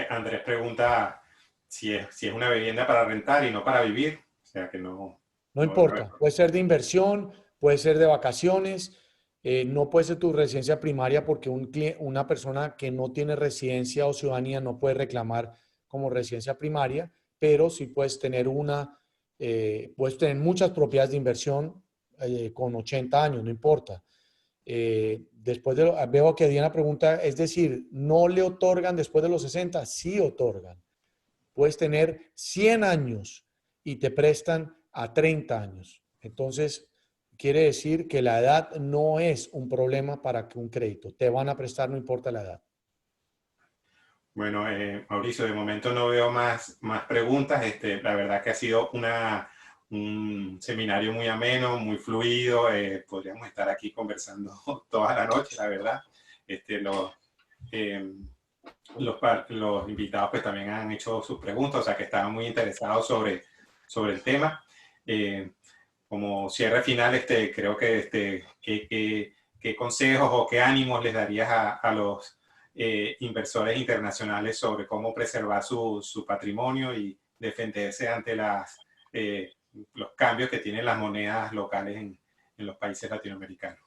[SPEAKER 1] Andrés pregunta si es una vivienda para rentar y no para vivir. O sea que no.
[SPEAKER 2] No importa, puede ser de inversión, puede ser de vacaciones, no puede ser tu residencia primaria porque una persona que no tiene residencia o ciudadanía no puede reclamar como residencia primaria, pero sí puedes tener puedes tener muchas propiedades de inversión con 80 años, no importa. Veo que Diana pregunta, es decir, ¿no le otorgan después de los 60? Sí otorgan. Puedes tener 100 años y te prestan a 30 años. Entonces, quiere decir que la edad no es un problema para un crédito. Te van a prestar, no importa la edad.
[SPEAKER 1] Bueno, Mauricio, de momento no veo más preguntas. La verdad que ha sido un seminario muy ameno, muy fluido. Podríamos estar aquí conversando toda la noche, la verdad. Los invitados pues también han hecho sus preguntas, o sea que estaban muy interesados sobre el tema. Como cierre final, creo que qué consejos o qué ánimos les darías a los inversores internacionales sobre cómo preservar su patrimonio y defenderse ante los cambios que tienen las monedas locales en los países latinoamericanos.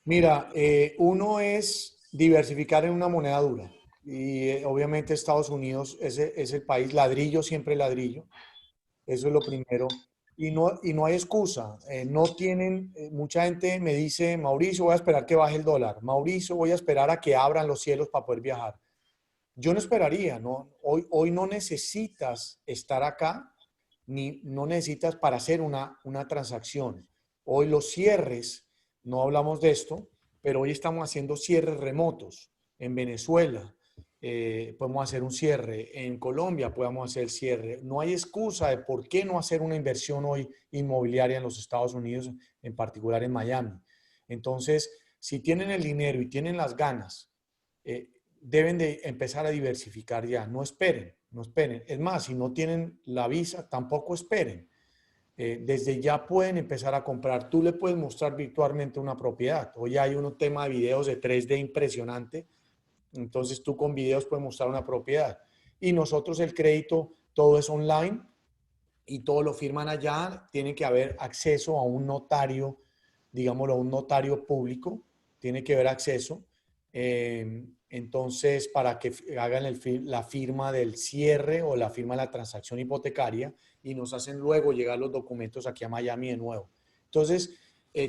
[SPEAKER 2] Mira, uno es diversificar en una moneda dura. Y obviamente Estados Unidos es el país ladrillo, siempre ladrillo. Eso es lo primero. Y no hay excusa. Mucha gente me dice, Mauricio, voy a esperar que baje el dólar. Mauricio, voy a esperar a que abran los cielos para poder viajar. Yo no esperaría, ¿no? Hoy no necesitas estar acá, ni no necesitas para hacer una transacción. Hoy los cierres, no hablamos de esto, pero hoy estamos haciendo cierres remotos. En Venezuela podemos hacer un cierre, en Colombia podemos hacer el cierre. No hay excusa de por qué no hacer una inversión hoy inmobiliaria en los Estados Unidos, en particular en Miami. Entonces, si tienen el dinero y tienen las ganas, deben de empezar a diversificar ya. No esperen, no esperen. Es más, si no tienen la visa, tampoco esperen. Desde ya pueden empezar a comprar. Tú le puedes mostrar virtualmente una propiedad. Hoy hay un tema de videos de 3D impresionante. Entonces tú con videos puedes mostrar una propiedad. Y nosotros el crédito, todo es online y todo lo firman allá. Tiene que haber acceso a un notario, digámoslo, a un notario público. Tiene que haber acceso. Entonces, para que hagan la firma del cierre o la firma de la transacción hipotecaria y nos hacen luego llegar los documentos aquí a Miami de nuevo. Entonces,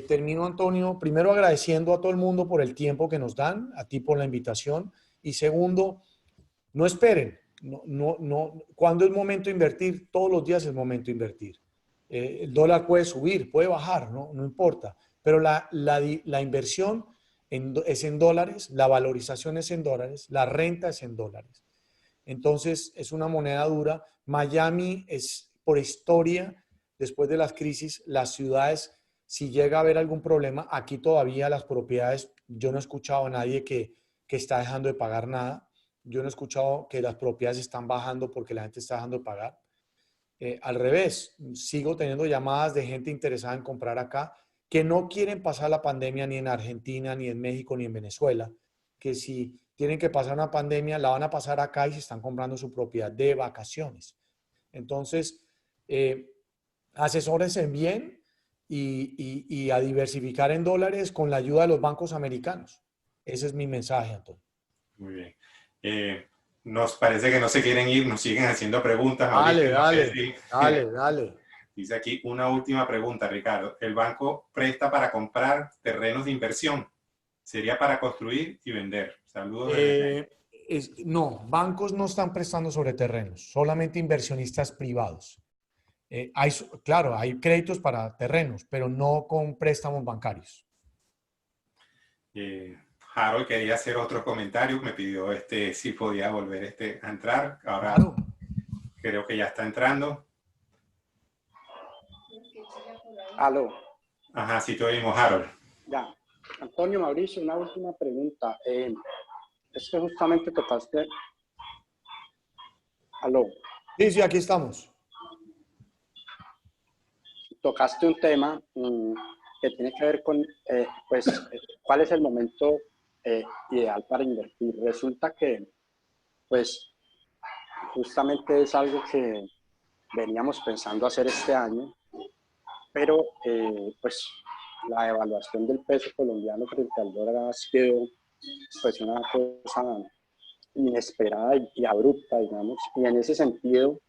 [SPEAKER 2] termino, Antonio, primero agradeciendo a todo el mundo por el tiempo que nos dan, a ti por la invitación y segundo, no esperen. ¿Cuándo es momento de invertir? Todos los días es momento de invertir. El dólar puede subir, puede bajar, no importa, pero la inversión es en dólares, la valorización es en dólares, la renta es en dólares. Entonces, es una moneda dura. Miami es, por historia, después de las crisis, las ciudades, si llega a haber algún problema, aquí todavía las propiedades, yo no he escuchado a nadie que está dejando de pagar nada. Yo no he escuchado que las propiedades están bajando porque la gente está dejando de pagar. Al revés, sigo teniendo llamadas de gente interesada en comprar acá que no quieren pasar la pandemia ni en Argentina, ni en México, ni en Venezuela, que si tienen que pasar una pandemia, la van a pasar acá y se están comprando su propiedad de vacaciones. Entonces, asesórense bien y a diversificar en dólares con la ayuda de los bancos americanos. Ese es mi mensaje, Antonio.
[SPEAKER 1] Muy bien. Nos parece que no se quieren ir, nos siguen haciendo preguntas.
[SPEAKER 2] Dale,
[SPEAKER 1] Ahorita, no sé
[SPEAKER 2] dale,
[SPEAKER 1] si-
[SPEAKER 2] dale, dale.
[SPEAKER 1] Dice aquí una última pregunta, Ricardo. ¿El banco presta para comprar terrenos de inversión? ¿Sería para construir y vender? Saludos desde
[SPEAKER 2] No, bancos no están prestando sobre terrenos, solamente inversionistas privados. Claro, hay créditos para terrenos, pero no con préstamos bancarios.
[SPEAKER 1] Harold quería hacer otro comentario, me pidió si podía volver a entrar. Ahora
[SPEAKER 2] Claro.
[SPEAKER 1] creo que ya está entrando.
[SPEAKER 3] Aló.
[SPEAKER 1] Ajá, sí te oímos, Harold.
[SPEAKER 3] Ya. Antonio, Mauricio, una última pregunta. Es que justamente tocaste... Aló.
[SPEAKER 2] Sí, sí, aquí estamos.
[SPEAKER 3] Tocaste un tema que tiene que ver con, cuál es el momento ideal para invertir. Resulta que, pues, justamente es algo que veníamos pensando hacer este año, pero, pues, la devaluación del peso colombiano frente al dólar ha sido, pues, una cosa inesperada y abrupta, digamos, y en ese sentido,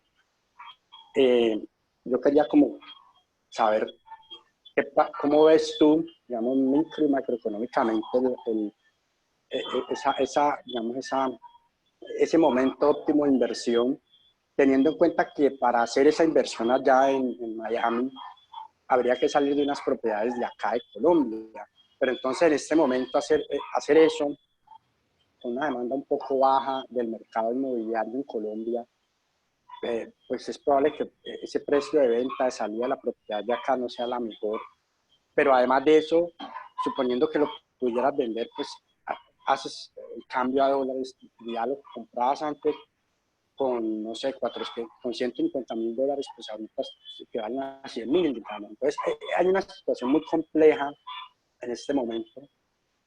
[SPEAKER 3] yo quería como saber cómo ves tú, digamos, micro y macroeconómicamente ese momento óptimo de inversión, teniendo en cuenta que para hacer esa inversión allá en Miami habría que salir de unas propiedades de acá de Colombia. Pero entonces en este momento hacer eso con una demanda un poco baja del mercado inmobiliario en Colombia, pues es probable que ese precio de venta, de salida de la propiedad de acá no sea la mejor. Pero además de eso, suponiendo que lo pudieras vender, pues haces el cambio a dólares y ya lo que comprabas antes con, no sé, con $150,000, pues ahorita te valen a 100,000, digamos. Entonces hay una situación muy compleja en este momento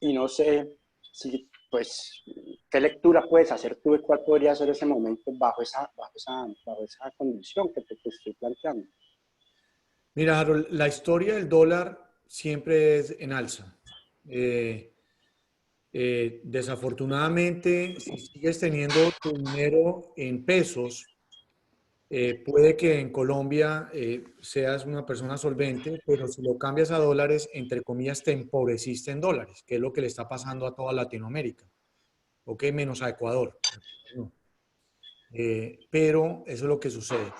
[SPEAKER 3] y no sé si, pues, qué lectura puedes hacer tú de cuál podría ser ese momento bajo esa condición que te estoy planteando.
[SPEAKER 2] Mira, Harold, la historia del dólar siempre es en alza. Desafortunadamente, si sigues teniendo tu dinero en pesos, puede que en Colombia seas una persona solvente, pero si lo cambias a dólares, entre comillas, te empobreciste en dólares, que es lo que le está pasando a toda Latinoamérica, ¿ok? Menos a Ecuador. No. Pero eso es lo que sucede.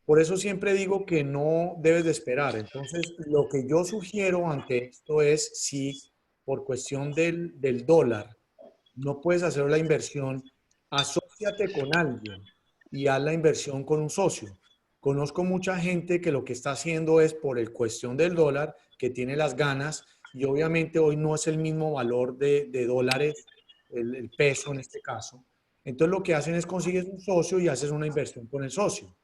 [SPEAKER 2] Por eso siempre digo que no debes de esperar. Entonces, lo que yo sugiero ante esto es si por cuestión del dólar no puedes hacer la inversión, asóciate con alguien y haz la inversión con un socio. Conozco mucha gente que lo que está haciendo es por el cuestión del dólar, que tiene las ganas, y obviamente hoy no es el mismo valor de dólares, el peso en este caso. Entonces lo que hacen es consigues un socio y haces una inversión con el socio.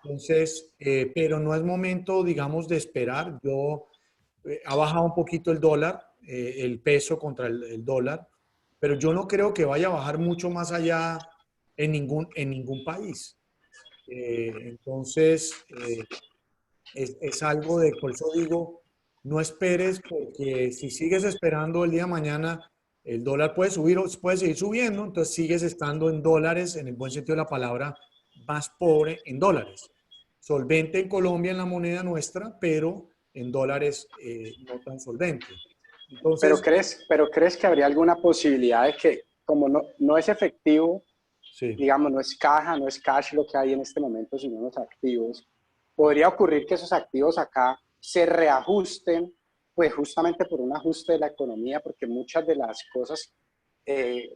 [SPEAKER 2] Entonces, pero no es momento, digamos, de esperar. Ha bajado un poquito el dólar, el peso contra el dólar, pero yo no creo que vaya a bajar mucho más allá en ningún país. Entonces, es algo por eso digo, no esperes, porque si sigues esperando el día de mañana, el dólar puede subir o puede seguir subiendo, entonces sigues estando en dólares, en el buen sentido de la palabra, más pobre en dólares. Solvente en Colombia en la moneda nuestra, pero en dólares no tan solvente. Entonces,
[SPEAKER 3] Pero crees que habría alguna posibilidad de que, como no es efectivo,
[SPEAKER 2] sí.
[SPEAKER 3] digamos, no es caja, no es cash lo que hay en este momento, sino los activos, podría ocurrir que esos activos acá se reajusten, pues justamente por un ajuste de la economía, porque muchas de las cosas que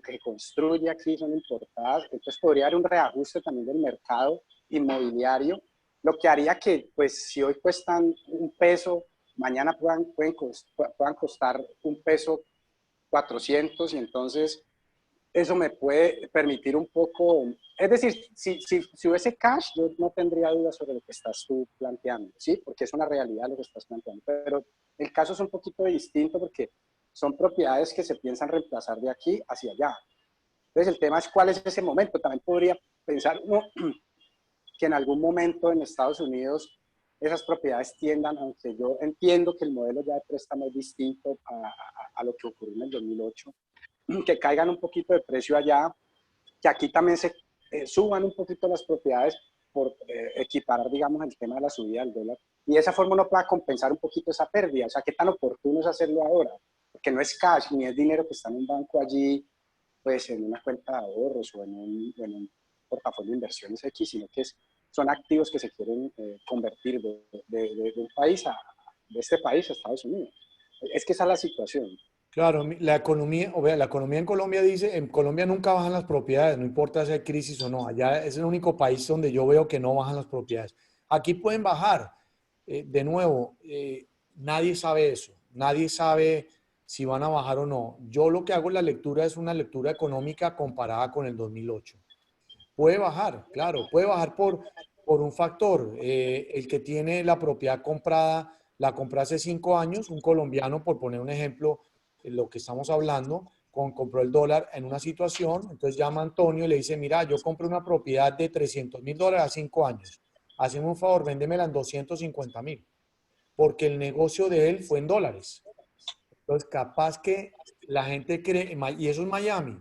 [SPEAKER 3] que construye aquí son importadas, entonces podría haber un reajuste también del mercado inmobiliario, lo que haría que, pues, si hoy cuestan un peso, mañana puedan costar un peso 400 y entonces eso me puede permitir un poco, es decir, si hubiese cash, yo no tendría dudas sobre lo que estás tú planteando, ¿sí? Porque es una realidad lo que estás planteando, pero el caso es un poquito distinto porque son propiedades que se piensan reemplazar de aquí hacia allá. Entonces el tema es cuál es ese momento. También podría pensar uno que en algún momento en Estados Unidos esas propiedades tiendan, aunque yo entiendo que el modelo ya de préstamo es distinto a lo que ocurrió en el 2008, que caigan un poquito de precio allá, que aquí también se suban un poquito las propiedades por equiparar, digamos, el tema de la subida del dólar. Y de esa forma uno pueda compensar un poquito esa pérdida. O sea, ¿qué tan oportuno es hacerlo ahora? Porque no es cash, ni es dinero que está en un banco allí, pues en una cuenta de ahorros o en un portafolio de inversiones X, sino que son activos que se quieren convertir de un país de este país a Estados Unidos. Es que esa es la situación.
[SPEAKER 2] Claro, la economía, o vea, la economía en Colombia dice, en Colombia nunca bajan las propiedades, no importa si hay crisis o no. Allá es el único país donde yo veo que no bajan las propiedades. Aquí pueden bajar. De nuevo, nadie sabe eso. Nadie sabe si van a bajar o no. Yo lo que hago en la lectura es una lectura económica comparada con el 2008. Puede bajar, claro, puede bajar por un factor. El que tiene la propiedad comprada, la compró hace 5 años, un colombiano, por poner un ejemplo, lo que estamos hablando, compró el dólar en una situación, entonces llama a Antonio y le dice, mira, yo compré una propiedad de $300,000 a 5 años, hazme un favor, véndemela en 250,000, porque el negocio de él fue en dólares. Entonces, capaz que la gente cree, y eso es Miami,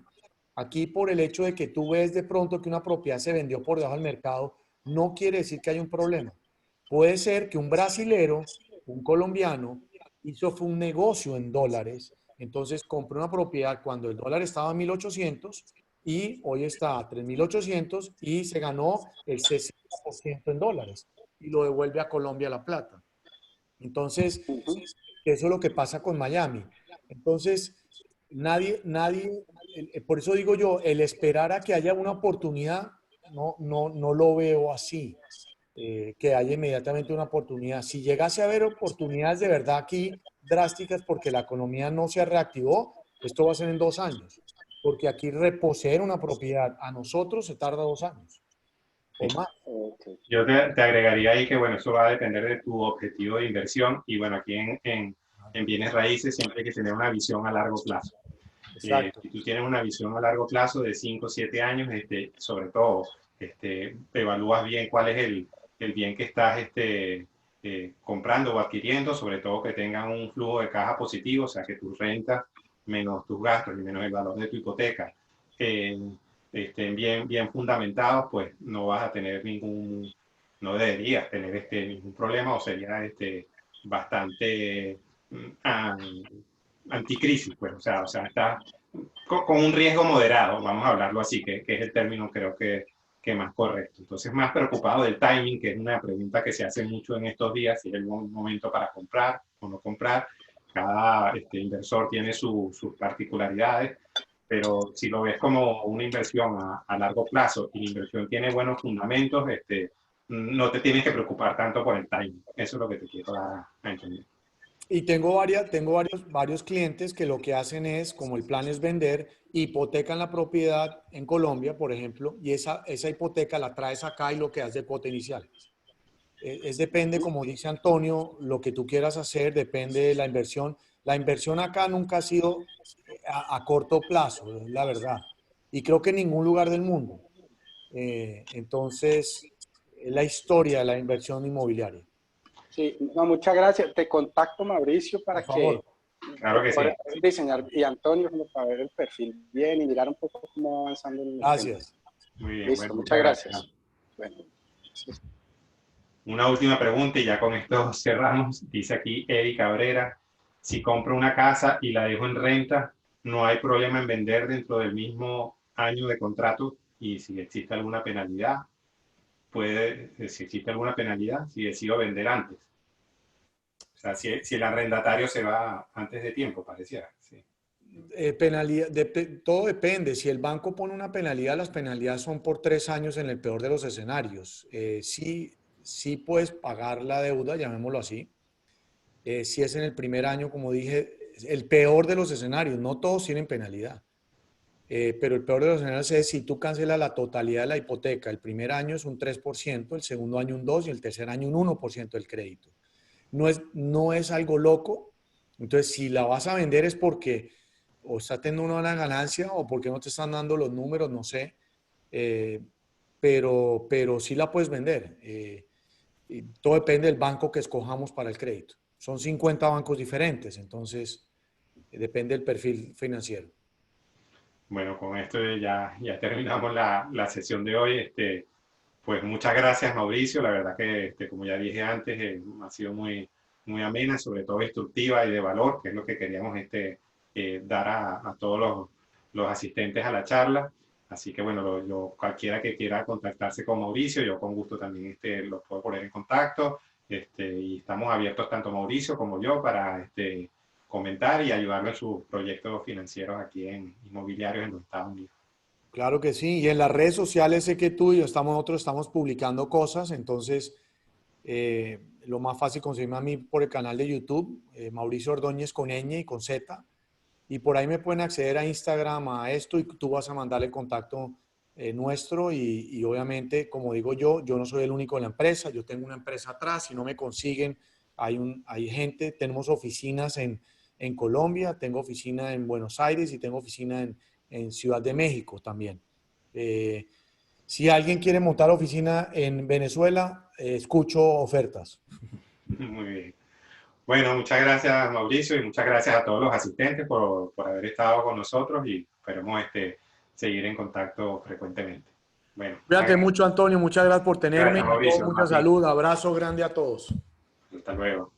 [SPEAKER 2] aquí por el hecho de que tú ves de pronto que una propiedad se vendió por debajo del mercado, no quiere decir que haya un problema. Puede ser que un brasilero, un colombiano, fue un negocio en dólares, entonces compró una propiedad cuando el dólar estaba a 1.800 y hoy está a 3.800 y se ganó el 60% en dólares y lo devuelve a Colombia la plata. Entonces, eso es lo que pasa con Miami. Entonces, por eso digo yo, el esperar a que haya una oportunidad, no lo veo así, que haya inmediatamente una oportunidad. Si llegase a haber oportunidades de verdad aquí drásticas porque la economía no se reactivó, esto va a ser en 2 años, porque aquí reposeer una propiedad a nosotros se tarda 2 años o más.
[SPEAKER 3] Okay.
[SPEAKER 1] Yo te agregaría ahí que, bueno, eso va a depender de tu objetivo de inversión y, bueno, aquí en bienes raíces siempre hay que tener una visión a largo plazo.
[SPEAKER 2] Exacto.
[SPEAKER 1] Si tú tienes una visión a largo plazo de 5 o 7 años, sobre todo, evalúas bien cuál es el bien que estás comprando o adquiriendo, sobre todo que tengan un flujo de caja positivo, o sea, que tus rentas menos tus gastos y menos el valor de tu hipoteca estén bien fundamentados, pues no vas a tener no deberías tener ningún problema o sería bastante anticrisis, pues, o sea, está con un riesgo moderado, vamos a hablarlo así, que es el término creo que más correcto. Entonces, más preocupado del timing, que es una pregunta que se hace mucho en estos días, si es el buen momento para comprar o no comprar. Cada inversor tiene sus particularidades, pero si lo ves como una inversión a largo plazo y la inversión tiene buenos fundamentos, no te tienes que preocupar tanto por el timing. Eso es lo que te quiero dar a entender.
[SPEAKER 2] Y tengo varios clientes que lo que hacen es, como el plan es vender, hipotecan la propiedad en Colombia, por ejemplo, y esa hipoteca la traes acá y lo que das de cuota inicial. Depende, como dice Antonio, lo que tú quieras hacer, depende de la inversión. La inversión acá nunca ha sido a corto plazo, es la verdad. Y creo que en ningún lugar del mundo. Entonces, es la historia de la inversión inmobiliaria.
[SPEAKER 3] Sí, no, muchas gracias. Te contacto, Mauricio,
[SPEAKER 2] Por
[SPEAKER 3] para
[SPEAKER 2] favor.
[SPEAKER 3] que
[SPEAKER 1] Claro que sí.
[SPEAKER 3] poder diseñar, y Antonio, como para ver el perfil bien y mirar un poco cómo va avanzando en el tema.
[SPEAKER 2] Gracias.
[SPEAKER 1] Muy bien,
[SPEAKER 3] Listo,
[SPEAKER 1] bueno,
[SPEAKER 3] muchas
[SPEAKER 1] muchas
[SPEAKER 3] gracias.
[SPEAKER 1] gracias.
[SPEAKER 3] Bueno, sí.
[SPEAKER 1] Una última pregunta y ya con esto cerramos. Dice aquí Eddie Cabrera, si compro una casa y la dejo en renta, ¿no hay problema en vender dentro del mismo año de contrato? Y si existe alguna penalidad, si existe alguna penalidad, si decido vender antes. O sea, si el arrendatario se va antes de tiempo, pareciera. Sí.
[SPEAKER 2] Penalidad, todo depende. Si el banco pone una penalidad, las penalidades son por 3 años en el peor de los escenarios. Sí puedes pagar la deuda, llamémoslo así. Si es en el primer año, como dije, el peor de los escenarios, no todos tienen penalidad. Pero el peor de los escenarios es si tú cancelas la totalidad de la hipoteca. El primer año es un 3%, el segundo año un 2% y el tercer año un 1% del crédito. No es algo loco. Entonces, si la vas a vender es porque o está teniendo una buena ganancia o porque no te están dando los números, no sé. Pero sí la puedes vender. Y todo depende del banco que escojamos para el crédito. Son 50 bancos diferentes, entonces depende del perfil financiero.
[SPEAKER 1] Bueno, con esto ya terminamos la sesión de hoy. Pues muchas gracias, Mauricio. La verdad que, como ya dije antes, ha sido muy amena, sobre todo instructiva y de valor, que es lo que queríamos dar a todos los asistentes a la charla. Así que bueno, cualquiera que quiera contactarse con Mauricio, yo con gusto también los puedo poner en contacto. Y estamos abiertos tanto Mauricio como yo para comentar y ayudarlo en sus proyectos financieros aquí en inmobiliarios en los Estados Unidos.
[SPEAKER 2] Claro que sí. Y en las redes sociales sé que tú y yo nosotros estamos publicando cosas, entonces lo más fácil conseguirme a mí por el canal de YouTube, Mauricio Ordóñez con ñ y con Z. Y por ahí me pueden acceder a Instagram, a esto, y tú vas a mandarle el contacto nuestro. Y obviamente, como digo yo no soy el único de la empresa, yo tengo una empresa atrás, si no me consiguen, hay gente, tenemos oficinas en Colombia, tengo oficina en Buenos Aires y tengo oficina en Ciudad de México también. Si alguien quiere montar oficina en Venezuela, escucho ofertas.
[SPEAKER 1] Muy bien. Bueno, muchas gracias, Mauricio, y muchas gracias a todos los asistentes por haber estado con nosotros y esperemos seguir en contacto frecuentemente. Bueno,
[SPEAKER 2] Cuídate mucho, Antonio. Muchas gracias por tenerme.
[SPEAKER 1] Gracias, Mauricio.
[SPEAKER 2] Mucha salud. Abrazo grande a todos.
[SPEAKER 1] Hasta luego.